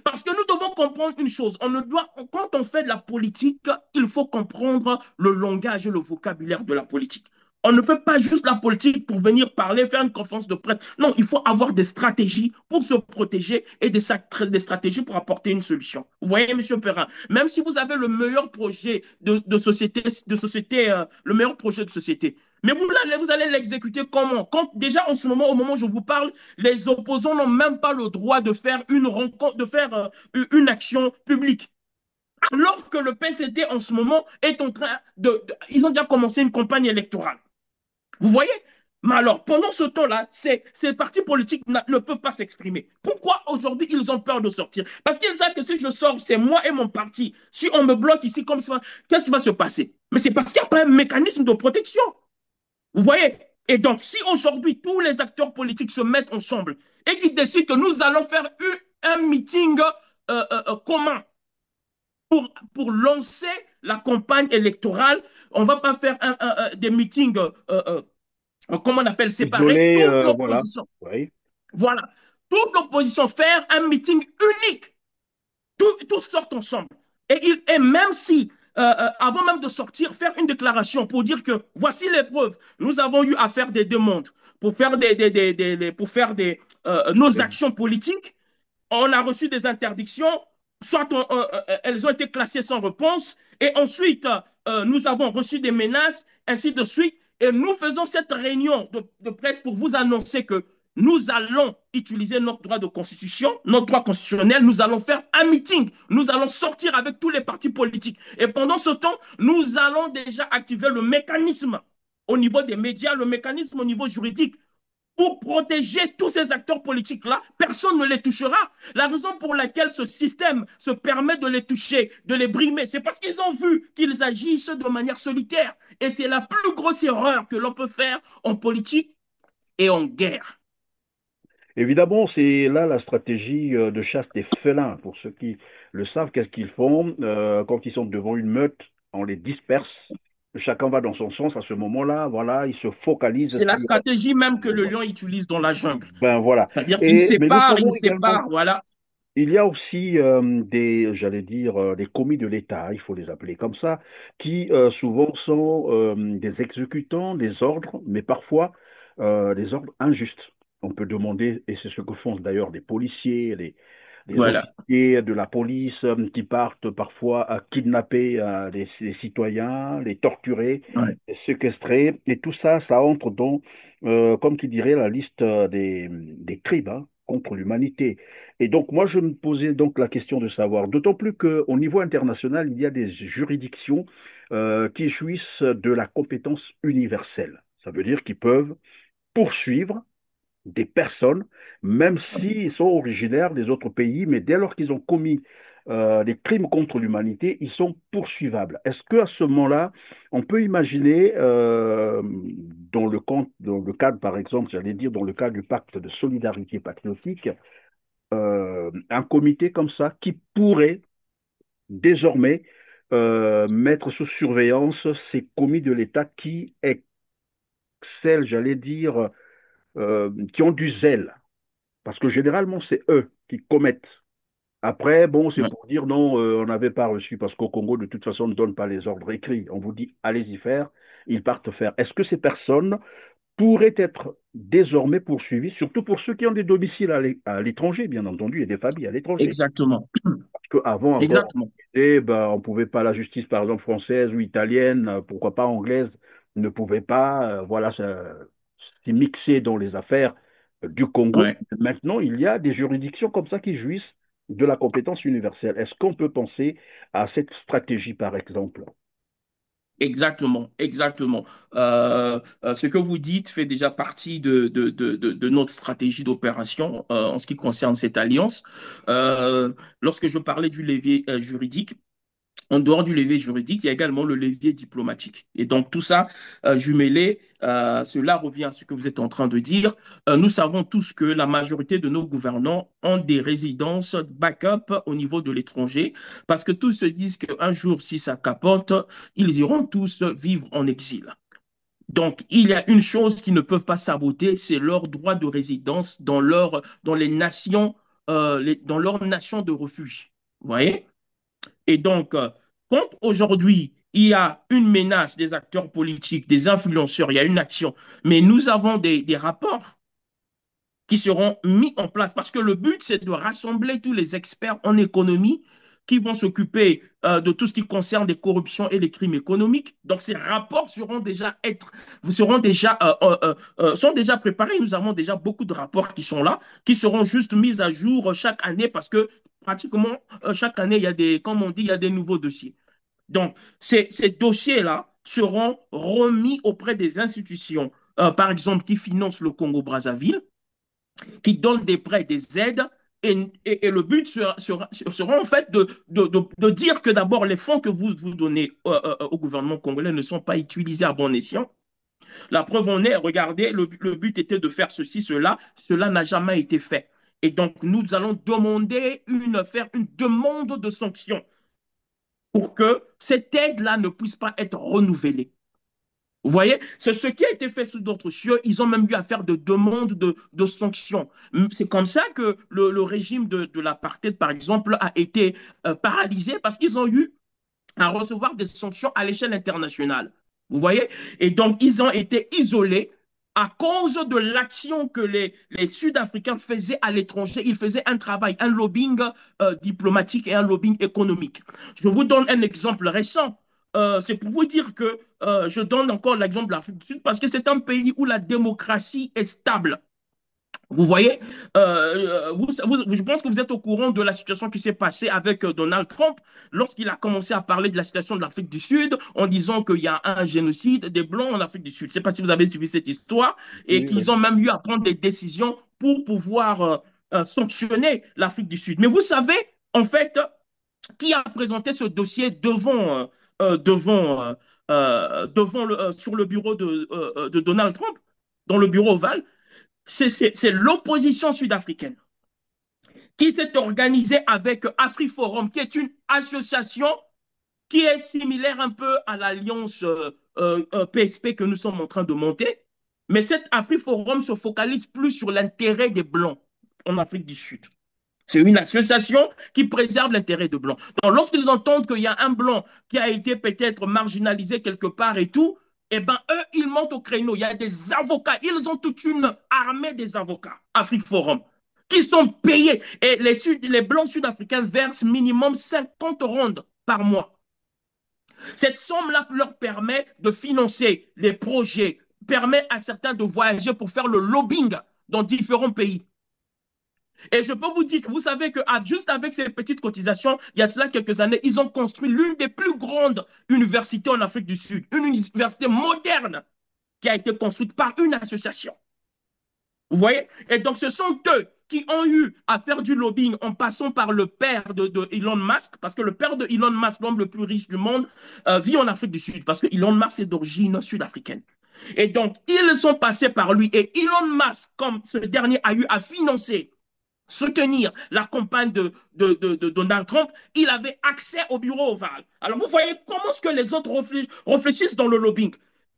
Parce que nous devons comprendre une chose, quand on fait de la politique, il faut comprendre le langage et le vocabulaire de la politique. On ne fait pas juste la politique pour venir parler, faire une conférence de presse. Non, il faut avoir des stratégies pour se protéger et des stratégies pour apporter une solution. Vous voyez, M. Perrin, même si vous avez le meilleur projet de société, le meilleur projet de société, mais vous allez l'exécuter comment? Quand déjà en ce moment, au moment où je vous parle, les opposants n'ont même pas le droit de faire une rencontre, de faire une action publique. Alors que le PCT en ce moment est en train ils ont déjà commencé une campagne électorale. Vous voyez? Mais alors, pendant ce temps-là, ces partis politiques ne peuvent pas s'exprimer. Pourquoi aujourd'hui ils ont peur de sortir? Parce qu'ils savent que si je sors, c'est moi et mon parti. Si on me bloque ici comme ça, qu'est-ce qui va se passer? Mais c'est parce qu'il n'y a pas un mécanisme de protection. Vous voyez? Et donc, si aujourd'hui tous les acteurs politiques se mettent ensemble et qu'ils décident que nous allons faire un meeting commun pour lancer la campagne électorale, on ne va pas faire des meetings, comment on appelle, séparés, toute l'opposition. Voilà. Oui. Voilà. Toute l'opposition, faire un meeting unique Tous sortent ensemble. Et même si, avant même de sortir, faire une déclaration pour dire que voici les preuves, nous avons eu à faire des demandes pour faire nos actions politiques, on a reçu des interdictions, soit elles ont été classées sans réponse, et ensuite, nous avons reçu des menaces, ainsi de suite. Et nous faisons cette réunion de presse pour vous annoncer que nous allons utiliser notre droit de constitution, notre droit constitutionnel, nous allons faire un meeting, nous allons sortir avec tous les partis politiques. Et pendant ce temps, nous allons déjà activer le mécanisme au niveau des médias, le mécanisme au niveau juridique pour protéger tous ces acteurs politiques-là. Personne ne les touchera. La raison pour laquelle ce système se permet de les toucher, de les brimer, c'est parce qu'ils ont vu qu'ils agissent de manière solitaire. Et c'est la plus grosse erreur que l'on peut faire en politique et en guerre. Évidemment, c'est là la stratégie de chasse des félins. Pour ceux qui le savent, qu'est-ce qu'ils font quand ils sont devant une meute, on les disperse. Chacun va dans son sens à ce moment-là. Voilà, ils se focalisent C'est la sur. stratégie même que le lion utilise dans la jungle. Ben voilà. C'est-à-dire qu'il Mais nous sépare, il savons également, sépare, voilà. il y a aussi j'allais dire, des commis de l'État, il faut les appeler comme ça, qui souvent sont des exécutants des ordres, mais parfois des ordres injustes. On peut demander, et c'est ce que font d'ailleurs des policiers, les Voilà. officiers de la police qui partent parfois à kidnapper les citoyens, les torturer, Ouais. les séquestrer, et tout ça, ça entre dans, comme qui dirait, la liste des crimes hein, contre l'humanité. Et donc, moi, je me posais donc la question de savoir, d'autant plus qu'au niveau international, il y a des juridictions qui jouissent de la compétence universelle. Ça veut dire qu'ils peuvent poursuivre des personnes, même s'ils sont originaires des autres pays, mais dès lors qu'ils ont commis des crimes contre l'humanité, ils sont poursuivables. Est-ce qu'à ce moment-là, on peut imaginer, dans le cadre, par exemple, j'allais dire, dans le cadre du pacte de solidarité patriotique, un comité comme ça qui pourrait désormais mettre sous surveillance ces commis de l'État qui excellent, j'allais dire, qui ont du zèle. Parce que généralement, c'est eux qui commettent. Après, bon, c'est Ouais. pour dire non, on n'avait pas reçu, parce qu'au Congo, de toute façon, on ne donne pas les ordres écrits. On vous dit, allez-y faire, ils partent faire. Est-ce que ces personnes pourraient être désormais poursuivies, surtout pour ceux qui ont des domiciles à l'étranger, bien entendu, et des familles à l'étranger? Exactement. Parce qu'avant encore, Exactement. ben, on ne pouvait pas, la justice, par exemple, française ou italienne, pourquoi pas anglaise, ne pouvait pas, voilà, s'y mixer dans les affaires du Congo. Ouais. Maintenant, il y a des juridictions comme ça qui jouissent de la compétence universelle. Est-ce qu'on peut penser à cette stratégie, par exemple? Exactement, exactement. Ce que vous dites fait déjà partie de notre stratégie d'opération en ce qui concerne cette alliance. Lorsque je parlais du levier juridique, en dehors du levier juridique, il y a également le levier diplomatique. Et donc, tout ça, jumelé, cela revient à ce que vous êtes en train de dire. Nous savons tous que la majorité de nos gouvernants ont des résidences backup au niveau de l'étranger, parce que tous se disent qu'un jour, si ça capote, ils iront tous vivre en exil. Donc, il y a une chose qu'ils ne peuvent pas saboter, c'est leur droit de résidence dans les nations, dans leur nation de refuge. Vous voyez? Et donc, quand aujourd'hui, il y a une menace des acteurs politiques, des influenceurs, il y a une action, mais nous avons des rapports qui seront mis en place parce que le but, c'est de rassembler tous les experts en économie qui vont s'occuper de tout ce qui concerne les corruptions et les crimes économiques. Donc, ces rapports sont déjà préparés. Nous avons déjà beaucoup de rapports qui sont là, qui seront juste mis à jour chaque année parce que pratiquement chaque année, il y a comme on dit, il y a des nouveaux dossiers. Donc, ces dossiers-là seront remis auprès des institutions, par exemple, qui financent le Congo-Brazzaville, qui donnent des prêts, des aides. Et le but sera en fait de dire que d'abord les fonds que vous donnez au gouvernement congolais ne sont pas utilisés à bon escient. La preuve en est, regardez, le but était de faire ceci, cela n'a jamais été fait. Et donc, nous allons faire une demande de sanction pour que cette aide-là ne puisse pas être renouvelée. Vous voyez, c'est ce qui a été fait sous d'autres cieux. Ils ont même eu à faire de demandes de sanctions. C'est comme ça que le régime de l'apartheid, par exemple, a été paralysé parce qu'ils ont eu à recevoir des sanctions à l'échelle internationale. Vous voyez? Et donc, ils ont été isolés à cause de l'action que les Sud-Africains faisaient à l'étranger. Ils faisaient un travail, un lobbying diplomatique et un lobbying économique. Je vous donne un exemple récent. C'est pour vous dire que je donne encore l'exemple de l'Afrique du Sud parce que c'est un pays où la démocratie est stable. Vous voyez, je pense que vous êtes au courant de la situation qui s'est passée avec Donald Trump lorsqu'il a commencé à parler de la situation de l'Afrique du Sud en disant qu'il y a un génocide des Blancs en Afrique du Sud. Je ne sais pas si vous avez suivi cette histoire et Oui, qu'ils ont même eu à prendre des décisions pour pouvoir sanctionner l'Afrique du Sud. Mais vous savez, en fait, qui a présenté ce dossier sur le bureau de Donald Trump, dans le bureau ovale? C'est l'opposition sud-africaine qui s'est organisée avec AfriForum, qui est une association qui est similaire un peu à l'alliance PSP que nous sommes en train de monter. Mais cette AfriForum se focalise plus sur l'intérêt des Blancs en Afrique du Sud. C'est une association qui préserve l'intérêt des Blancs. Donc, lorsqu'ils entendent qu'il y a un Blanc qui a été peut-être marginalisé quelque part et tout, eh bien, eux, ils montent au créneau. Il y a des avocats. Ils ont toute une armée des avocats, Afrique Forum, qui sont payés. Et les Blancs sud-africains versent minimum 50 rondes par mois. Cette somme-là leur permet de financer les projets, permet à certains de voyager pour faire le lobbying dans différents pays. Et je peux vous dire que vous savez que juste avec ces petites cotisations, il y a de cela quelques années, ils ont construit l'une des plus grandes universités en Afrique du Sud, une université moderne qui a été construite par une association. Vous voyez? Et donc, ce sont eux qui ont eu à faire du lobbying en passant par le père de Elon Musk, parce que le père de Elon Musk, l'homme le plus riche du monde, vit en Afrique du Sud, parce que Elon Musk est d'origine sud-africaine. Et donc, ils sont passés par lui. Et Elon Musk, comme ce dernier a eu à financer soutenir la campagne de Donald Trump, il avait accès au bureau ovale. Alors vous voyez comment est-ce que les autres réfléchissent dans le lobbying.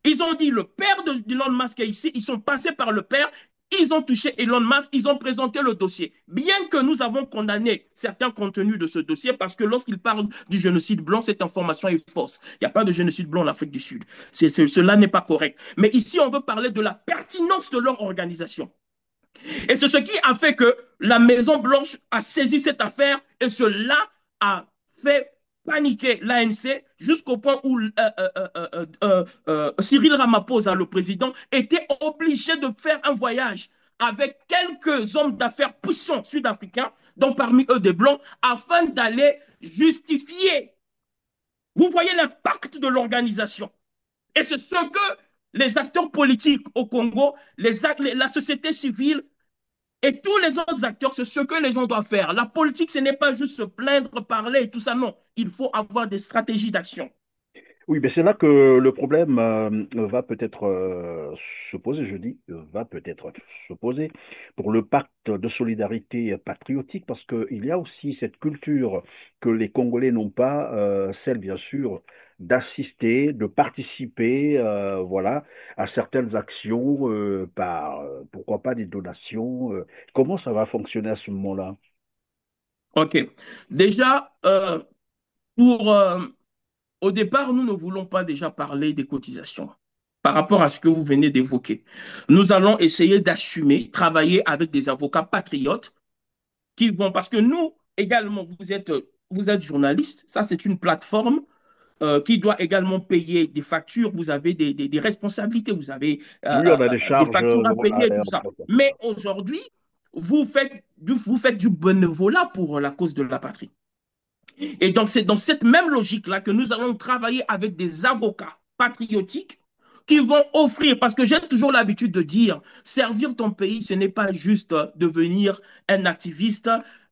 Ils ont dit le père d'Elon Musk est ici, ils sont passés par le père, ils ont touché Elon Musk, ils ont présenté le dossier. Bien que nous avons condamné certains contenus de ce dossier parce que lorsqu'il parle du génocide blanc, cette information est fausse. Il n'y a pas de génocide blanc en Afrique du Sud. Cela n'est pas correct. Mais ici, on veut parler de la pertinence de leur organisation. Et c'est ce qui a fait que la Maison-Blanche a saisi cette affaire et cela a fait paniquer l'ANC jusqu'au point où Cyril Ramaphosa, le président, était obligé de faire un voyage avec quelques hommes d'affaires puissants sud-africains, dont parmi eux des Blancs, afin d'aller justifier. Vous voyez l'impact de l'organisation. Et c'est ce que les acteurs politiques au Congo, la société civile et tous les autres acteurs, c'est ce que les gens doivent faire. La politique, ce n'est pas juste se plaindre, parler et tout ça, non. Il faut avoir des stratégies d'action. Oui, mais c'est là que le problème va peut-être se poser, je dis, va peut-être se poser pour le pacte de solidarité patriotique, parce qu'il y a aussi cette culture que les Congolais n'ont pas, celle bien sûr d'assister, de participer, voilà, à certaines actions par, pourquoi pas des donations. Comment ça va fonctionner à ce moment-là? OK. Déjà, pour au départ, nous ne voulons pas déjà parler des cotisations par rapport à ce que vous venez d'évoquer. Nous allons essayer d'assumer, travailler avec des avocats patriotes qui vont, parce que nous également, vous êtes journaliste, ça c'est une plateforme qui doit également payer des factures, vous avez des responsabilités, vous avez Oui, on a des des charges, factures à voilà. payer, tout ça. Mais aujourd'hui, vous faites du bénévolat pour la cause de la patrie. Et donc, c'est dans cette même logique-là que nous allons travailler avec des avocats patriotiques qui vont offrir, parce que j'ai toujours l'habitude de dire, servir ton pays, ce n'est pas juste devenir un activiste,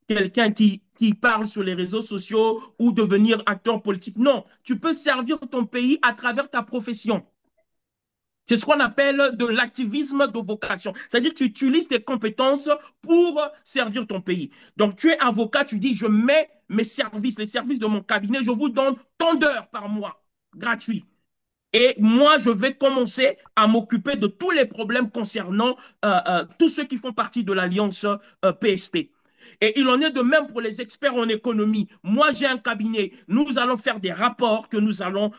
quelqu'un qui parle sur les réseaux sociaux ou devenir acteur politique. Non, tu peux servir ton pays à travers ta profession. C'est ce qu'on appelle de l'activisme de vocation. C'est-à-dire que tu utilises tes compétences pour servir ton pays. Donc, tu es avocat, tu dis, je mets mes services, les services de mon cabinet, je vous donne tant d'heures par mois, gratuit. Et moi, je vais commencer à m'occuper de tous les problèmes concernant tous ceux qui font partie de l'alliance PSP. Et il en est de même pour les experts en économie. Moi, j'ai un cabinet. Nous allons faire des rapports que nous allons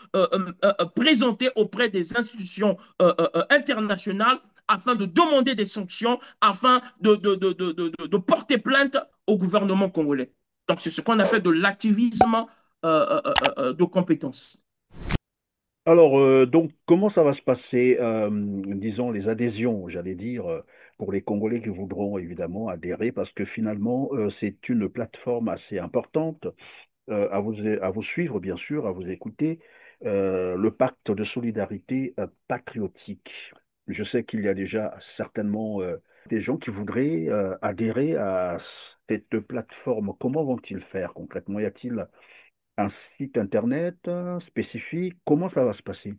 présenter auprès des institutions internationales afin de demander des sanctions, afin de porter plainte au gouvernement congolais. Donc, c'est ce qu'on appelle de l'activisme de compétences. Alors, donc, comment ça va se passer, disons, les adhésions, j'allais dire, pour les Congolais qui voudront évidemment adhérer, parce que finalement, c'est une plateforme assez importante à vous suivre, bien sûr, à vous écouter, le pacte de solidarité patriotique. Je sais qu'il y a déjà certainement des gens qui voudraient adhérer à cette plateforme. Comment vont-ils faire concrètement? Y a-t-il un site internet spécifique? Comment ça va se passer?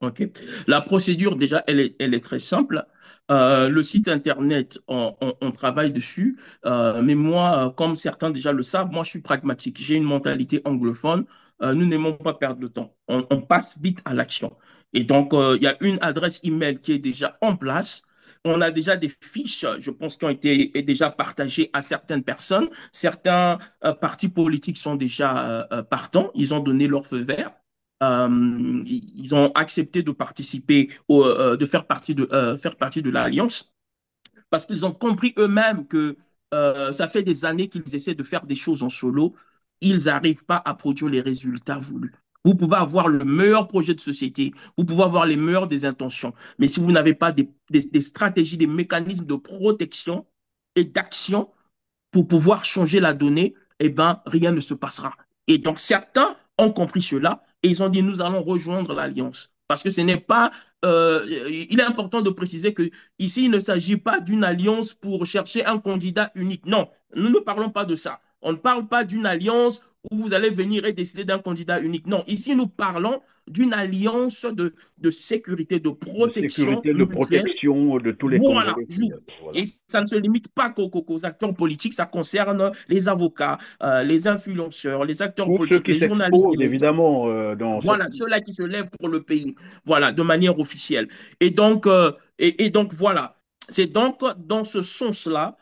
OK. La procédure, déjà, elle est très simple. Le site Internet, on travaille dessus. Mais moi, comme certains déjà le savent, moi, je suis pragmatique. J'ai une mentalité anglophone. Nous n'aimons pas perdre de temps. On passe vite à l'action. Et donc, il y a une adresse email qui est déjà en place. On a déjà des fiches, je pense, qui ont été déjà partagées à certaines personnes. Certains partis politiques sont déjà partants. Ils ont donné leur feu vert. Ils ont accepté de participer, de faire partie de l'Alliance parce qu'ils ont compris eux-mêmes que ça fait des années qu'ils essaient de faire des choses en solo. Ils n'arrivent pas à produire les résultats voulus. Vous pouvez avoir le meilleur projet de société, vous pouvez avoir les meilleures des intentions, mais si vous n'avez pas des stratégies, des mécanismes de protection et d'action pour pouvoir changer la donnée, eh ben, rien ne se passera. Et donc, certains ont compris cela et ils ont dit, nous allons rejoindre l'Alliance. Parce que ce n'est pas, il est important de préciser que ici, il ne s'agit pas d'une alliance pour chercher un candidat unique. Non, nous ne parlons pas de ça. On ne parle pas d'une alliance où vous allez venir et décider d'un candidat unique. Non, ici, nous parlons d'une alliance de sécurité, de De protection sécurité, de mutuelle. protection de tous les Voilà, Congolais et voilà. ça ne se limite pas qu'aux acteurs politiques, ça concerne les avocats, les influenceurs, les acteurs Tous ceux politiques, qui les journalistes, les s'exposent médias. évidemment dans cette... Voilà, ceux-là qui se lèvent pour le pays, voilà, de manière officielle. Et donc voilà, c'est donc dans ce sens-là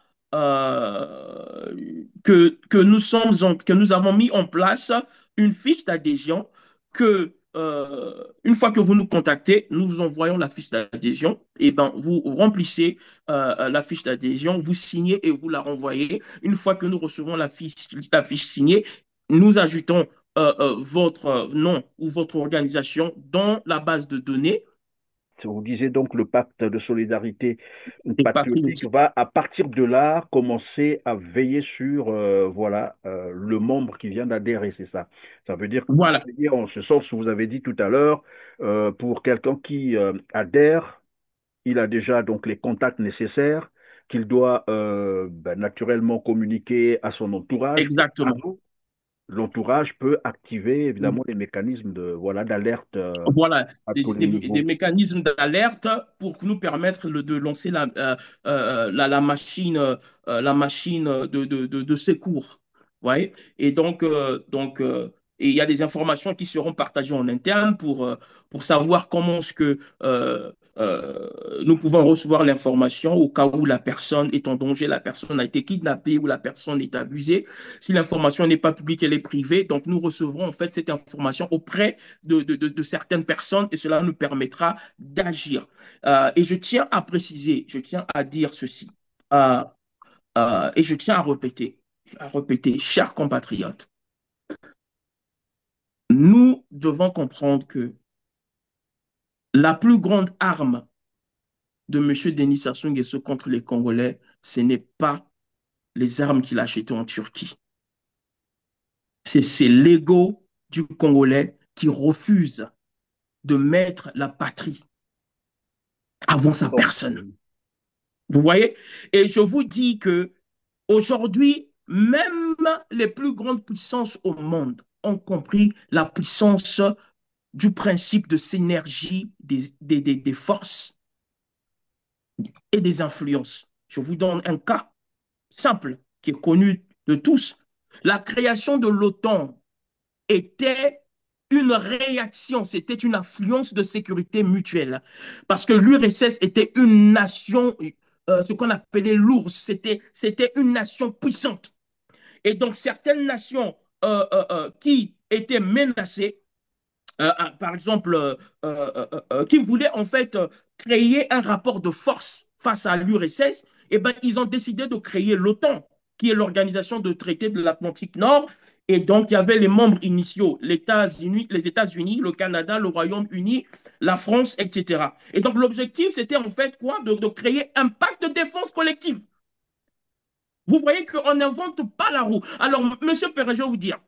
que nous avons mis en place une fiche d'adhésion que, une fois que vous nous contactez, nous vous envoyons la fiche d'adhésion. Et ben, vous remplissez la fiche d'adhésion, vous signez et vous la renvoyez. Une fois que nous recevons la fiche signée, nous ajoutons votre nom ou votre organisation dans la base de données Vous disiez donc le pacte de solidarité et patriotique patriotique. va à partir de là commencer à veiller sur voilà le membre qui vient d'adhérer, c'est ça. Ça veut dire, Voilà, en ce sens, vous avez dit tout à l'heure, pour quelqu'un qui adhère, il a déjà donc les contacts nécessaires qu'il doit naturellement communiquer à son entourage et à exactement. vous. L'entourage peut activer évidemment les mécanismes de voilà d'alerte Voilà, à tous les des niveaux. mécanismes d'alerte pour nous permettre de lancer la machine de secours. Ouais. Et et il y a des informations qui seront partagées en interne pour savoir comment est-ce que nous pouvons recevoir l'information au cas où la personne est en danger, la personne a été kidnappée ou la personne est abusée. Si l'information n'est pas publique, elle est privée. Donc, nous recevrons en fait cette information auprès de certaines personnes et cela nous permettra d'agir. Et je tiens à préciser, je tiens à dire ceci, euh, et je tiens à répéter, chers compatriotes, nous devons comprendre que la plus grande arme de M. Denis Sassou Nguesso contre les Congolais, ce n'est pas les armes qu'il a achetées en Turquie. C'est l'ego du Congolais qui refuse de mettre la patrie avant sa Bon, personne. Vous voyez? Et je vous dis que aujourd'hui, même les plus grandes puissances au monde ont compris la puissance du principe de synergie des forces et des influences. Je vous donne un cas simple qui est connu de tous. La création de l'OTAN était une réaction, c'était une affluence de sécurité mutuelle. Parce que l'URSS était une nation, ce qu'on appelait l'ours, c'était une nation puissante. Et donc, certaines nations qui étaient menacées, par exemple, qui voulaient en fait créer un rapport de force face à l'URSS, eh ben, ils ont décidé de créer l'OTAN, qui est l'organisation de traité de l'Atlantique Nord. Et donc, il y avait les membres initiaux, les États-Unis, le Canada, le Royaume-Uni, la France, etc. Et donc, l'objectif, c'était en fait quoi? De créer un pacte de défense collective. Vous voyez qu'on n'invente pas la roue. Alors, Monsieur Perret, je vais vous dire,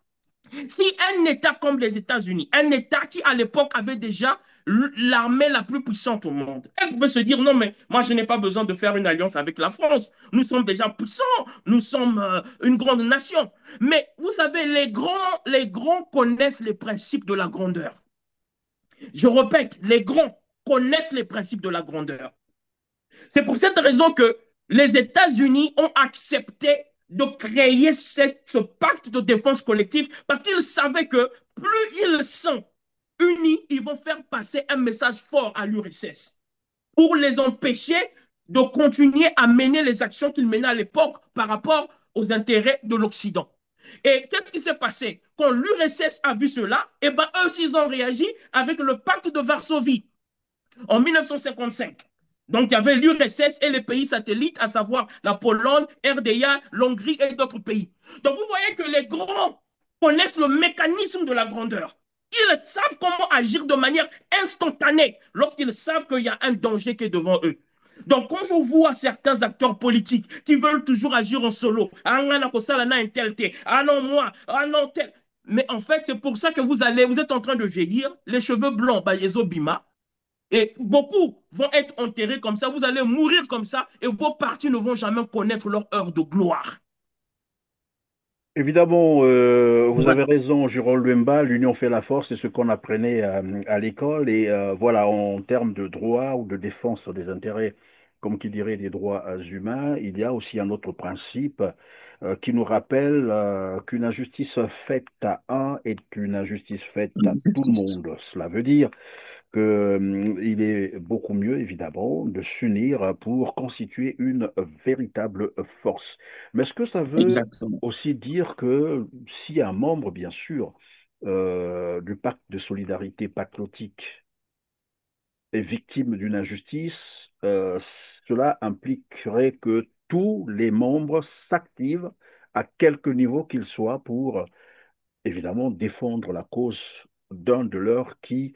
si un État comme les États-Unis, un État qui à l'époque avait déjà l'armée la plus puissante au monde, elle pouvait se dire non, mais moi je n'ai pas besoin de faire une alliance avec la France. Nous sommes déjà puissants, nous sommes une grande nation. Mais vous savez, les grands connaissent les principes de la grandeur. Je répète, les grands connaissent les principes de la grandeur. C'est pour cette raison que les États-Unis ont accepté de créer ce pacte de défense collective parce qu'ils savaient que plus ils sont unis, ils vont faire passer un message fort à l'URSS pour les empêcher de continuer à mener les actions qu'ils menaient à l'époque par rapport aux intérêts de l'Occident. Et qu'est-ce qui s'est passé? Quand l'URSS a vu cela, eh ben, eux aussi, ils ont réagi avec le pacte de Varsovie en 1955. Donc, il y avait l'URSS et les pays satellites, à savoir la Pologne, RDA, l'Hongrie et d'autres pays. Donc, vous voyez que les grands connaissent le mécanisme de la grandeur. Ils savent comment agir de manière instantanée lorsqu'ils savent qu'il y a un danger qui est devant eux. Donc, quand je vois certains acteurs politiques qui veulent toujours agir en solo, ah non, moi, ah non, tel. Mais en fait, c'est pour ça que vous êtes en train de vieillir, les cheveux blancs, bah, Bima, et beaucoup vont être enterrés comme ça, vous allez mourir comme ça, et vos partis ne vont jamais connaître leur heure de gloire. Évidemment, vous Ouais. avez raison, Jérôme Luemba, l'union fait la force, c'est ce qu'on apprenait à l'école. Et voilà, en termes de droit ou de défense des intérêts, comme qui dirait des droits humains, il y a aussi un autre principe qui nous rappelle qu'une injustice faite à un est une injustice faite à tout le monde. Cela veut dire qu'il est beaucoup mieux, évidemment, de s'unir pour constituer une véritable force. Mais est-ce que ça veut Exactement. aussi dire que si un membre, bien sûr, du pacte de solidarité patriotique est victime d'une injustice, euh, cela impliquerait que tous les membres s'activent à quelque niveau qu'ils soient pour évidemment défendre la cause d'un de leurs qui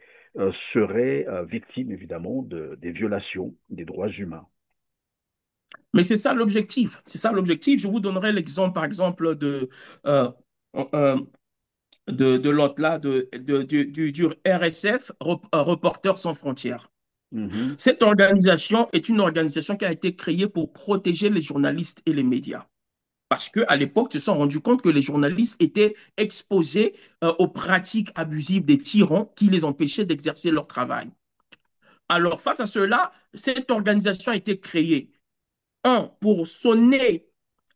serait victime évidemment des violations des droits humains. Mais c'est ça l'objectif. C'est ça l'objectif. Je vous donnerai l'exemple, par exemple, euh, euh, de l'autre là, du RSF, Reporters sans frontières. Mhm, Cette organisation est une organisation qui a été créée pour protéger les journalistes et les médias. Parce qu'à l'époque, ils se sont rendus compte que les journalistes étaient exposés aux pratiques abusives des tyrans qui les empêchaient d'exercer leur travail. Alors, face à cela, cette organisation a été créée, un, pour sonner,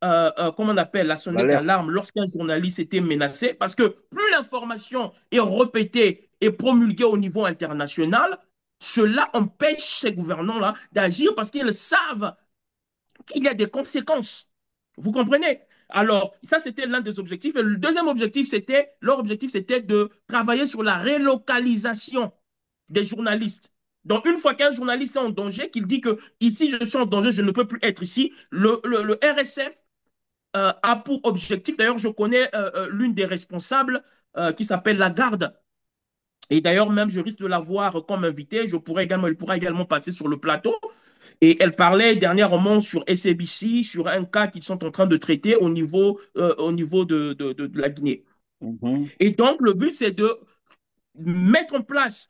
comment on appelle, la sonnette l'alerte. d'alarme lorsqu'un journaliste était menacé, parce que plus l'information est répétée et promulguée au niveau international, cela empêche ces gouvernants-là d'agir parce qu'ils savent qu'il y a des conséquences. Vous comprenez? Alors, ça, c'était l'un des objectifs. Et le deuxième objectif, leur objectif, c'était de travailler sur la relocalisation des journalistes. Donc, une fois qu'un journaliste est en danger, qu'il dit que ici, je suis en danger, je ne peux plus être ici, le RSF a pour objectif, d'ailleurs, je connais l'une des responsables qui s'appelle Lagarde. Et d'ailleurs, même, je risque de la voir comme invitée. Elle pourra également passer sur le plateau. Et elle parlait dernièrement sur SABC, sur un cas qu'ils sont en train de traiter au niveau de la Guinée. Mhm. Et donc, le but, c'est de mettre en place,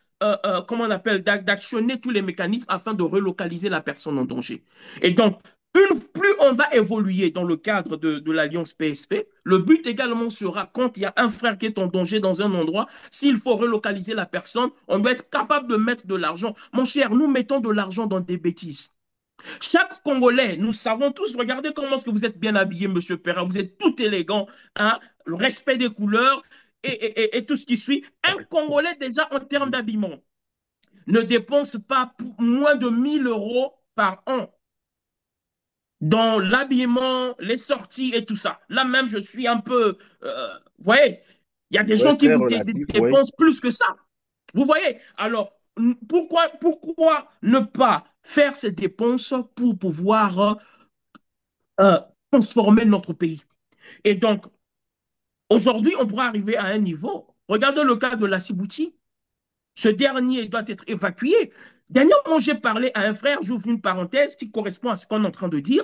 comment on appelle, d'actionner tous les mécanismes afin de relocaliser la personne en danger. Et donc, plus on va évoluer dans le cadre de l'Alliance PSP, le but également sera, quand il y a un frère qui est en danger dans un endroit, s'il faut relocaliser la personne, on doit être capable de mettre de l'argent. Mon cher, nous mettons de l'argent dans des bêtises. Chaque Congolais, nous savons tous, regardez comment est-ce que vous êtes bien habillé, Monsieur Perrin, vous êtes tout élégant, hein, le respect des couleurs. et tout ce qui suit, un Congolais déjà en termes d'habillement ne dépense pas moins de 1 000 € par an dans l'habillement, les sorties et tout ça. Là même, je suis un peu... vous voyez, il y a des Ouais, gens qui très relatif, oui. dépensent plus que ça. Vous voyez, alors pourquoi ne pas faire ces dépenses pour pouvoir euh, transformer notre pays? Et donc, aujourd'hui, on pourrait arriver à un niveau. Regardez le cas de la Sibouti. Ce dernier doit être évacué. Dernièrement, j'ai parlé à un frère, j'ouvre une parenthèse qui correspond à ce qu'on est en train de dire.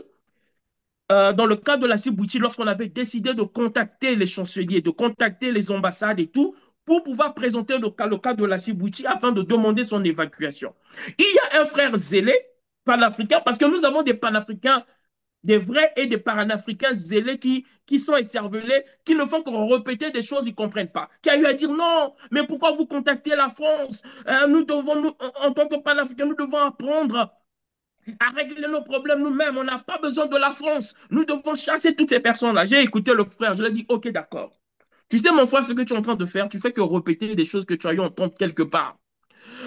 Dans le cas de la Sibouti, lorsqu'on avait décidé de contacter les chanceliers, de contacter les ambassades et tout, pour pouvoir présenter le cas de la Sibouti afin de demander son évacuation. Il y a un frère zélé, panafricain, parce que nous avons des panafricains, des vrais et des panafricains zélés qui sont écervelés, qui ne font que répéter des choses qu'ils ne comprennent pas. Qui a eu à dire non, mais pourquoi vous contactez la France? Nous devons, nous, en tant que panafricains, nous devons apprendre à régler nos problèmes nous-mêmes. On n'a pas besoin de la France. Nous devons chasser toutes ces personnes-là. J'ai écouté le frère, je lui ai dit, ok, d'accord. Tu sais, mon frère, ce que tu es en train de faire, tu fais que répéter des choses que tu as eu entendre quelque part.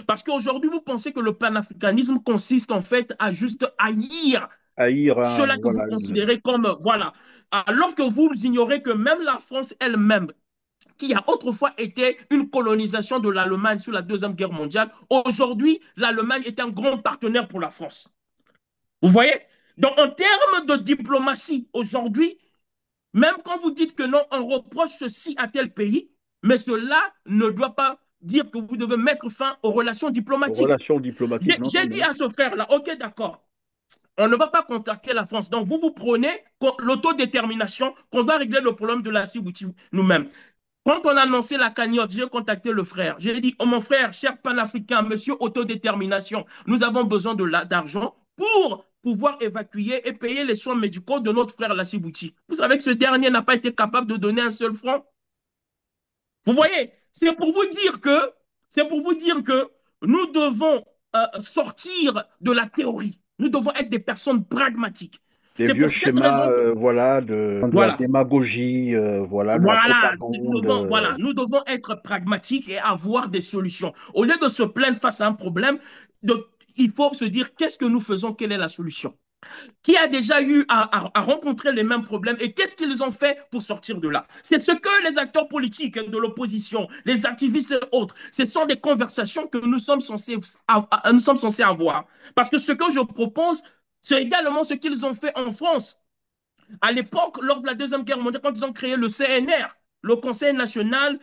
Parce qu'aujourd'hui, vous pensez que le panafricanisme consiste en fait à juste haïr Haïr, ceux-là que vous voilà, considérez comme, voilà. Alors que vous ignorez que même la France elle-même, qui a autrefois été une colonisation de l'Allemagne sous la Deuxième Guerre mondiale, aujourd'hui, l'Allemagne est un grand partenaire pour la France. Vous voyez? Donc, en termes de diplomatie, aujourd'hui, même quand vous dites que non, on reproche ceci à tel pays, mais cela ne doit pas dire que vous devez mettre fin aux relations diplomatiques. relation diplomatique, non, non, J'ai dit non. à ce frère-là, ok, d'accord, on ne va pas contacter la France. Donc, vous prenez l'autodétermination qu'on doit régler le problème de la Djibouti nous-mêmes. Quand on a annoncé la cagnotte, j'ai contacté le frère. J'ai dit, oh mon frère, cher panafricain, monsieur autodétermination, nous avons besoin d'argent pour pouvoir évacuer et payer les soins médicaux de notre frère Lassibouti. Vous savez que ce dernier n'a pas été capable de donner un seul franc. Vous voyez, c'est pour vous dire que nous devons sortir de la théorie. Nous devons être des personnes pragmatiques. Des C'est vieux pour cette schémas, raison que, voilà, de la voilà, démagogie, voilà, de la voilà, propagande. nous devons être pragmatiques et avoir des solutions. Au lieu de se plaindre face à un problème, il faut se dire qu'est-ce que nous faisons, quelle est la solution. Qui a déjà eu à rencontrer les mêmes problèmes et qu'est-ce qu'ils ont fait pour sortir de là. C'est ce que les acteurs politiques de l'opposition, les activistes et autres, ce sont des conversations que nous sommes censés avoir. Parce que ce que je propose, c'est également ce qu'ils ont fait en France. À l'époque, lors de la Deuxième Guerre mondiale, quand ils ont créé le CNR, le Conseil national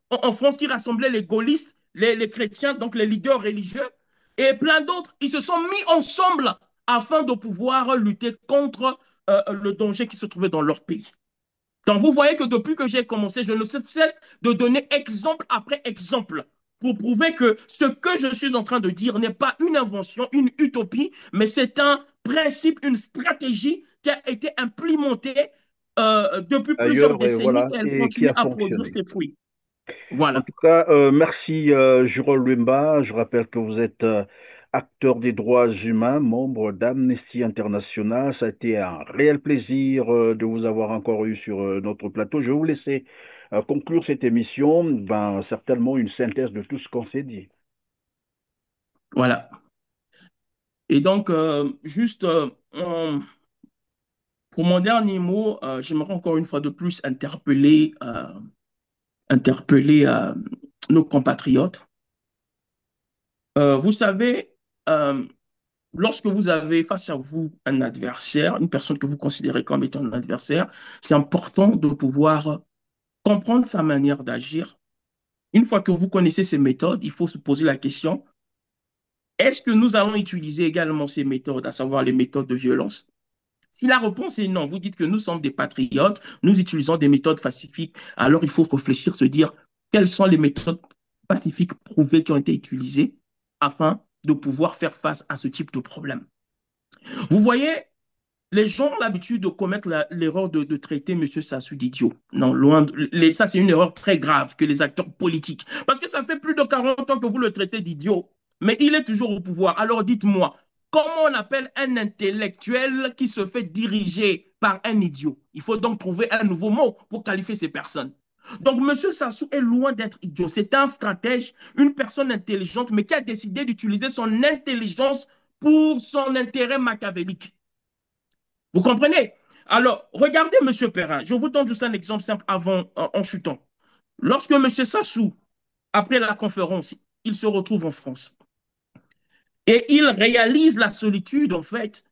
en France qui rassemblait les gaullistes, les chrétiens, donc les leaders religieux, et plein d'autres, ils se sont mis ensemble afin de pouvoir lutter contre le danger qui se trouvait dans leur pays. Donc, vous voyez que depuis que j'ai commencé, je ne cesse de donner exemple après exemple pour prouver que ce que je suis en train de dire n'est pas une invention, une utopie, mais c'est un principe, une stratégie qui a été implémentée depuis plusieurs Ailleurs, et décennies voilà, et elle et qui continue a à produire fonctionné. ses fruits. En Voilà. tout cas, merci Jurol Lumba. Je rappelle que vous êtes acteur des droits humains, membre d'Amnesty International. Ça a été un réel plaisir de vous avoir encore eu sur notre plateau. Je vais vous laisser conclure cette émission. Ben, certainement une synthèse de tout ce qu'on s'est dit. Voilà. Et donc, juste pour mon dernier mot, j'aimerais encore une fois de plus interpeller nos compatriotes. Vous savez, euh, lorsque vous avez face à vous un adversaire, une personne que vous considérez comme étant un adversaire, c'est important de pouvoir comprendre sa manière d'agir. Une fois que vous connaissez ces méthodes, il faut se poser la question, est-ce que nous allons utiliser également ces méthodes, à savoir les méthodes de violence? Si la réponse est non, vous dites que nous sommes des patriotes, nous utilisons des méthodes pacifiques, alors il faut réfléchir, se dire quelles sont les méthodes pacifiques prouvées qui ont été utilisées afin de pouvoir faire face à ce type de problème. Vous voyez, les gens ont l'habitude de commettre l'erreur de traiter M. Sassou d'idiot. Non, loin ça, c'est une erreur très grave que les acteurs politiques. Parce que ça fait plus de 40 ans que vous le traitez d'idiot, mais il est toujours au pouvoir. Alors dites-moi, comment on appelle un intellectuel qui se fait diriger par un idiot? Il faut donc trouver un nouveau mot pour qualifier ces personnes. Donc, M. Sassou est loin d'être idiot. C'est un stratège, une personne intelligente, mais qui a décidé d'utiliser son intelligence pour son intérêt machiavélique. Vous comprenez? Alors, regardez M. Perrin. Je vous donne juste un exemple simple en chutant. Lorsque M. Sassou, après la conférence, il se retrouve en France et il réalise la solitude, en fait,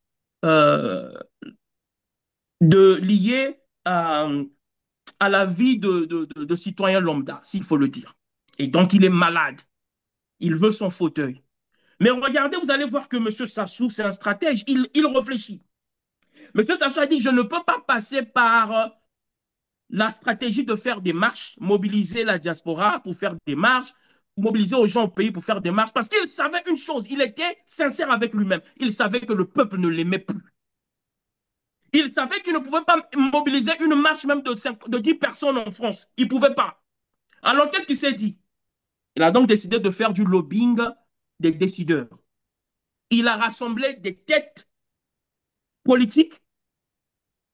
euh, liée à la vie de citoyen lambda, s'il faut le dire. Et donc, il est malade. Il veut son fauteuil. Mais regardez, vous allez voir que M. Sassou, c'est un stratège. Il réfléchit. M. Sassou a dit, je ne peux pas passer par la stratégie de faire des marches, mobiliser la diaspora pour faire des marches, mobiliser aux gens au pays pour faire des marches, parce qu'il savait une chose, il était sincère avec lui-même. Il savait que le peuple ne l'aimait plus. Il savait qu'il ne pouvait pas mobiliser une marche même de 10 personnes en France. Il ne pouvait pas. Alors, qu'est-ce qu'il s'est dit? Il a donc décidé de faire du lobbying des décideurs. Il a rassemblé des têtes politiques.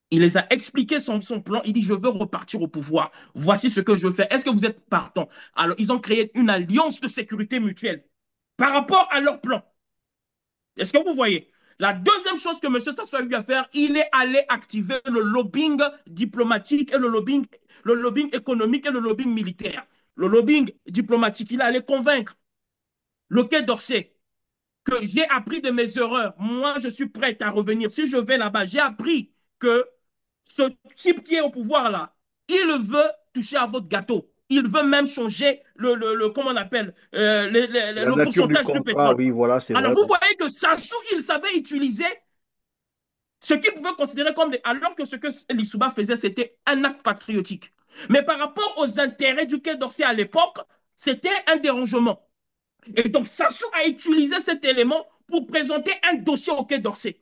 Il les a expliqué son plan. Il dit, je veux repartir au pouvoir. Voici ce que je veux faire. Est-ce que vous êtes partant? Alors, ils ont créé une alliance de sécurité mutuelle par rapport à leur plan. Est-ce que vous voyez? La deuxième chose que M. Sassou a eu à faire, il est allé activer le lobbying diplomatique et le lobbying économique et le lobbying militaire. Le lobbying diplomatique, il est allé convaincre le Quai d'Orsay que j'ai appris de mes erreurs. Moi, je suis prête à revenir. Si je vais là-bas, j'ai appris que ce type qui est au pouvoir là, il veut toucher à votre gâteau. Il veut même changer comment on appelle, le pourcentage du pétrole. Oui, voilà, alors, vous voyez que Sassou, il savait utiliser ce qu'il pouvait considérer comme alors que ce que Lissouba faisait, c'était un acte patriotique. Mais par rapport aux intérêts du Quai d'Orsay à l'époque, c'était un dérangement. Et donc, Sassou a utilisé cet élément pour présenter un dossier au Quai d'Orsay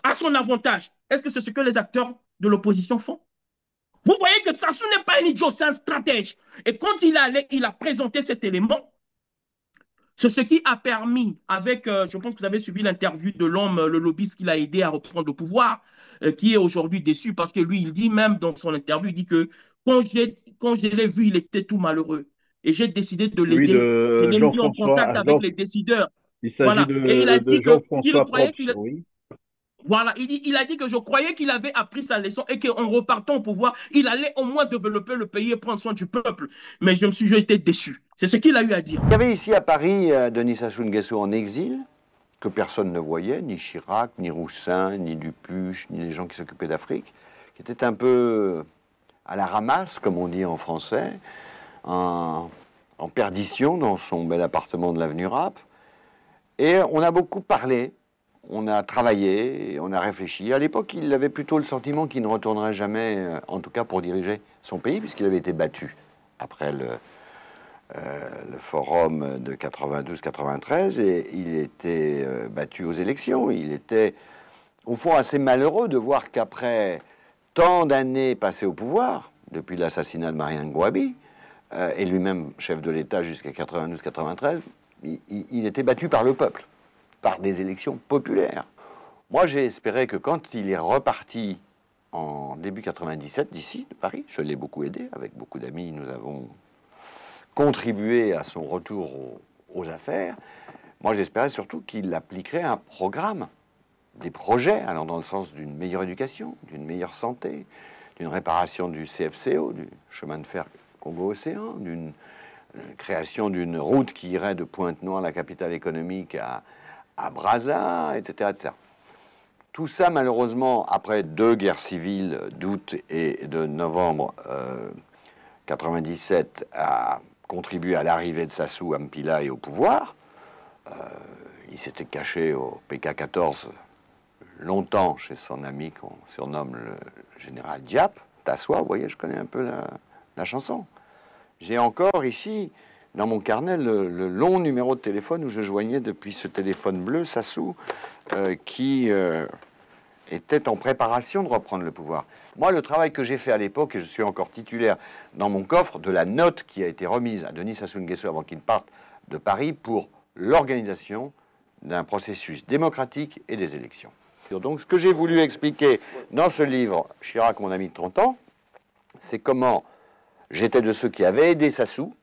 à son avantage. Est-ce que c'est ce que les acteurs de l'opposition font? Vous voyez que Sassou n'est pas un idiot, c'est un stratège. Et quand il a présenté cet élément, c'est ce qui a permis, avec, je pense que vous avez suivi l'interview de l'homme, le lobbyiste qui l'a aidé à reprendre le pouvoir, qui est aujourd'hui déçu parce que lui, il dit même dans son interview, il dit que quand je l'ai vu, il était tout malheureux. Et j'ai décidé de l'aider. Je l'ai mis en contact avec les décideurs. Il s'agit Et il a dit qu'il croyait qu'il... Oui. Voilà, il a dit que je croyais qu'il avait appris sa leçon et qu'en repartant au pouvoir, il allait au moins développer le pays et prendre soin du peuple. Mais j'ai été déçu. C'est ce qu'il a eu à dire. Il y avait ici à Paris Denis Sassou Nguesso en exil, que personne ne voyait, ni Chirac, ni Roussin, ni Dupuche, ni les gens qui s'occupaient d'Afrique, qui était un peu à la ramasse, comme on dit en français, en perdition dans son bel appartement de l'avenue Rapp. Et on a beaucoup parlé. On a travaillé, on a réfléchi. À l'époque, il avait plutôt le sentiment qu'il ne retournerait jamais, en tout cas pour diriger son pays, puisqu'il avait été battu après le forum de 92-93, et il était battu aux élections. Il était, au fond, assez malheureux de voir qu'après tant d'années passées au pouvoir, depuis l'assassinat de Marianne Gouabi, et lui-même chef de l'État jusqu'à 92-93, il était battu par le peuple, par des élections populaires. Moi, j'ai espéré que quand il est reparti en début 97 d'ici, de Paris, je l'ai beaucoup aidé, avec beaucoup d'amis, nous avons contribué à son retour aux affaires. Moi, j'espérais surtout qu'il appliquerait un programme, des projets allant dans le sens d'une meilleure éducation, d'une meilleure santé, d'une réparation du CFCO, du chemin de fer Congo-Océan, d'une création d'une route qui irait de Pointe-Noire, la capitale économique, à Brazza, etc., etc. Tout ça, malheureusement, après 2 guerres civiles d'août et de novembre 97, a contribué à l'arrivée de Sassou à Mpila et au pouvoir. Il s'était caché au PK-14 longtemps chez son ami qu'on surnomme le général Diap. Tassoua, vous voyez, je connais un peu la chanson. J'ai encore ici, dans mon carnet, le long numéro de téléphone où je joignais depuis ce téléphone bleu Sassou, qui était en préparation de reprendre le pouvoir. Moi, le travail que j'ai fait à l'époque, et je suis encore titulaire dans mon coffre de la note qui a été remise à Denis Sassou Nguesso avant qu'il parte de Paris pour l'organisation d'un processus démocratique et des élections. Donc, ce que j'ai voulu expliquer dans ce livre, Chirac, mon ami de 30 ans, c'est comment J'étais de ceux qui avaient aidé Sassou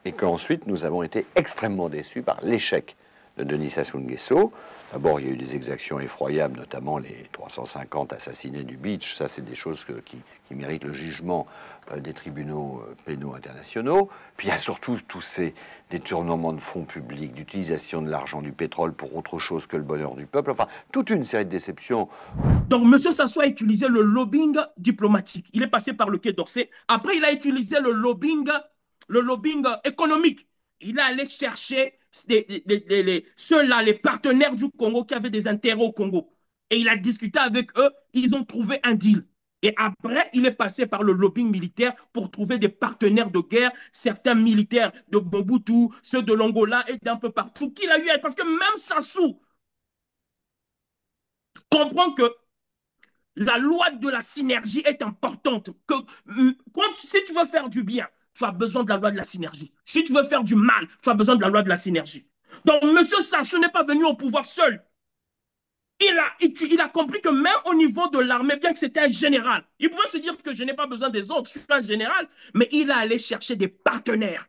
et qu'ensuite nous avons été extrêmement déçus par l'échec de Denis Sassou Nguesso. D'abord, il y a eu des exactions effroyables, notamment les 350 assassinés du Beach. Ça, c'est des choses qui méritent le jugement des tribunaux pénaux internationaux. Puis il y a surtout tous ces détournements de fonds publics, d'utilisation de l'argent du pétrole pour autre chose que le bonheur du peuple. Enfin, toute une série de déceptions. Donc, M. Sassou a utilisé le lobbying diplomatique. Il est passé par le Quai d'Orsay. Après, il a utilisé le lobbying économique. Il est allé chercher ceux-là, les partenaires du Congo qui avaient des intérêts au Congo. Et il a discuté avec eux. Ils ont trouvé un deal. Et après, il est passé par le lobbying militaire pour trouver des partenaires de guerre, certains militaires de Mobutu, ceux de l'Angola et d'un peu partout qu'il a eu. Parce que même Sassou comprend que la loi de la synergie est importante. Si tu veux faire du bien, tu as besoin de la loi de la synergie. Si tu veux faire du mal, tu as besoin de la loi de la synergie. Donc, M. Sassou n'est pas venu au pouvoir seul. Il a compris que même au niveau de l'armée, bien que c'était un général, il pouvait se dire que je n'ai pas besoin des autres, je suis un général, mais il a allé chercher des partenaires.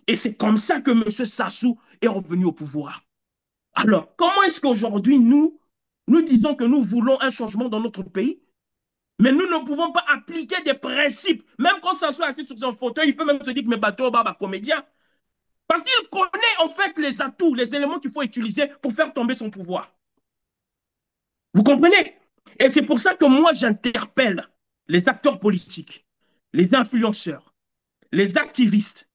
Et c'est comme ça que M. Sassou est revenu au pouvoir. Alors, comment est-ce qu'aujourd'hui, nous disons que nous voulons un changement dans notre pays, mais nous ne pouvons pas appliquer des principes. Même quand Sassou est assis sur son fauteuil, il peut même se dire que mes bateaux, comédien. Parce qu'il connaît en fait les atouts, les éléments qu'il faut utiliser pour faire tomber son pouvoir. Vous comprenez? Et c'est pour ça que moi, j'interpelle les acteurs politiques, les influenceurs, les activistes,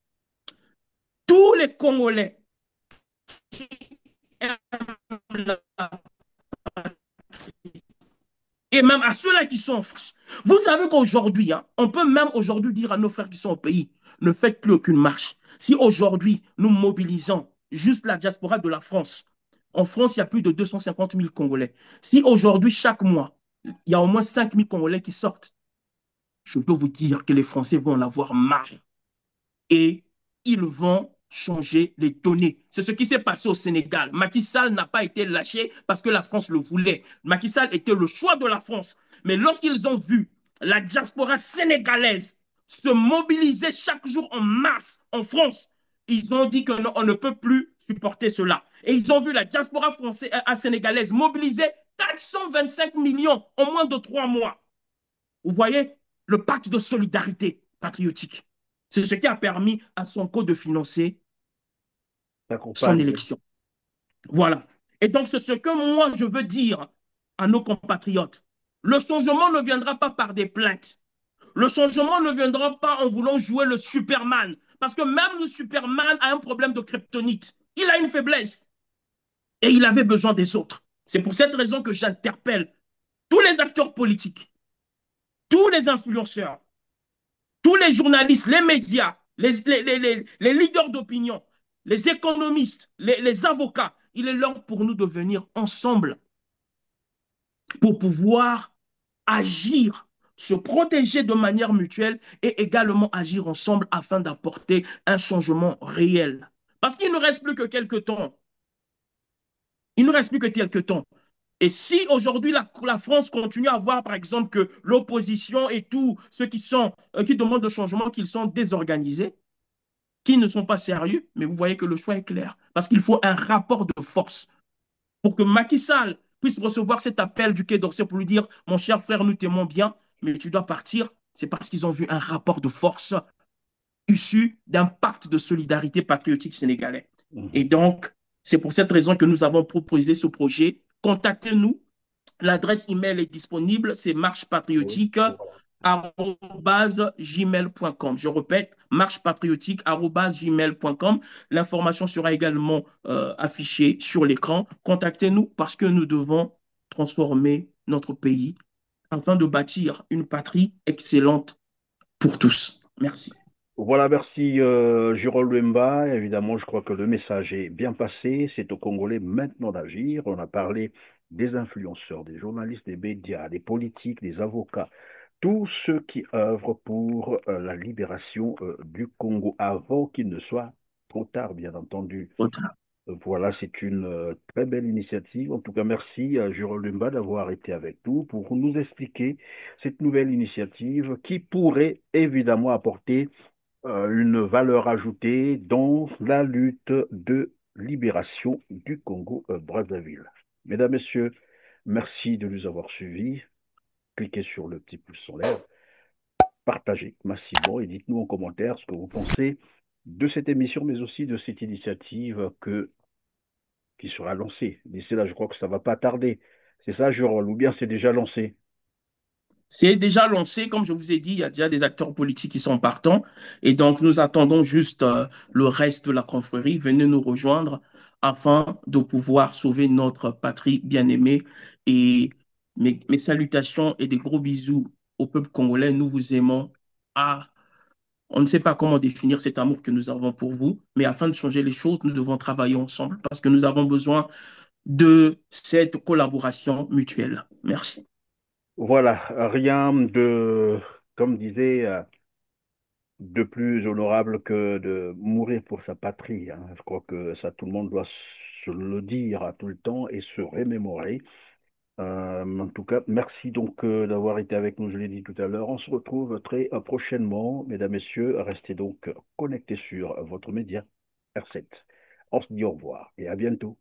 tous les Congolais qui aiment la et même à ceux-là qui sont en France. Vous savez qu'aujourd'hui, on peut même aujourd'hui dire à nos frères qui sont au pays, ne faites plus aucune marche. Si aujourd'hui, nous mobilisons juste la diaspora de la France, en France, il y a plus de 250 000 Congolais. Si aujourd'hui, chaque mois, il y a au moins 5 000 Congolais qui sortent, je peux vous dire que les Français vont en avoir marre. Et ils vont changer les données. C'est ce qui s'est passé au Sénégal. Macky Sall n'a pas été lâché parce que la France le voulait. Macky Sall était le choix de la France. Mais lorsqu'ils ont vu la diaspora sénégalaise se mobiliser chaque jour en masse en France, ils ont dit qu'on ne peut plus supporter cela. Et ils ont vu la diaspora française, sénégalaise mobiliser 425 millions en moins de 3 mois. Vous voyez, le pacte de solidarité patriotique. C'est ce qui a permis à Sonko de financer son élection. Voilà. Et donc, c'est ce que moi, je veux dire à nos compatriotes. Le changement ne viendra pas par des plaintes. Le changement ne viendra pas en voulant jouer le Superman. Parce que même le Superman a un problème de kryptonite. Il a une faiblesse. Et il avait besoin des autres. C'est pour cette raison que j'interpelle tous les acteurs politiques, tous les influenceurs, tous les journalistes, les médias, les leaders d'opinion, les économistes, les avocats. Il est l'heure pour nous de venir ensemble pour pouvoir agir, se protéger de manière mutuelle et également agir ensemble afin d'apporter un changement réel. Parce qu'il ne reste plus que quelques temps. Il ne reste plus que quelques temps. Et si aujourd'hui la France continue à voir, par exemple, que l'opposition et tous ceux qui demandent le changement, qu'ils sont désorganisés, qui ne sont pas sérieux, mais vous voyez que le choix est clair. Parce qu'il faut un rapport de force pour que Macky Sall puisse recevoir cet appel du Quai d'Orsay pour lui dire, mon cher frère, nous t'aimons bien, mais tu dois partir. C'est parce qu'ils ont vu un rapport de force issu d'un pacte de solidarité patriotique sénégalais. Et donc, c'est pour cette raison que nous avons proposé ce projet. Contactez-nous. L'adresse email est disponible, c'est marchepatriotique@gmail.com. Je répète, marchepatriotique@gmail.com. L'information sera également affichée sur l'écran. Contactez-nous parce que nous devons transformer notre pays afin de bâtir une patrie excellente pour tous. Merci. Voilà, merci Jérôme Lemba. Évidemment, je crois que le message est bien passé. C'est aux Congolais maintenant d'agir. On a parlé des influenceurs, des journalistes, des médias, des politiques, des avocats, tous ceux qui œuvrent pour la libération du Congo avant qu'il ne soit trop tard, bien entendu. Trop tard. Voilà, c'est une très belle initiative. En tout cas, merci à Jérôme Lumba d'avoir été avec nous pour nous expliquer cette nouvelle initiative qui pourrait évidemment apporter une valeur ajoutée dans la lutte de libération du Congo-Brazzaville. Mesdames, Messieurs, merci de nous avoir suivis. Cliquez sur le petit pouce en l'air, partagez massivement et dites-nous en commentaire ce que vous pensez de cette émission, mais aussi de cette initiative qui sera lancée. D'ici là, je crois que ça ne va pas tarder. C'est ça, Jérôme, ou bien c'est déjà lancé? C'est déjà lancé, comme je vous ai dit, il y a déjà des acteurs politiques qui sont partants. Et donc, nous attendons juste le reste de la confrérie. Venez nous rejoindre afin de pouvoir sauver notre patrie bien-aimée. Et mes salutations et des gros bisous au peuple congolais. Nous vous aimons. Ah, on ne sait pas comment définir cet amour que nous avons pour vous, mais afin de changer les choses, nous devons travailler ensemble parce que nous avons besoin de cette collaboration mutuelle. Merci. Voilà, rien de, comme disait, de plus honorable que de mourir pour sa patrie, hein. Je crois que ça, tout le monde doit se le dire à tout le temps et se remémorer. En tout cas, merci donc d'avoir été avec nous, je l'ai dit tout à l'heure. On se retrouve très prochainement, mesdames, messieurs. Restez donc connectés sur votre média R7. On se dit au revoir et à bientôt.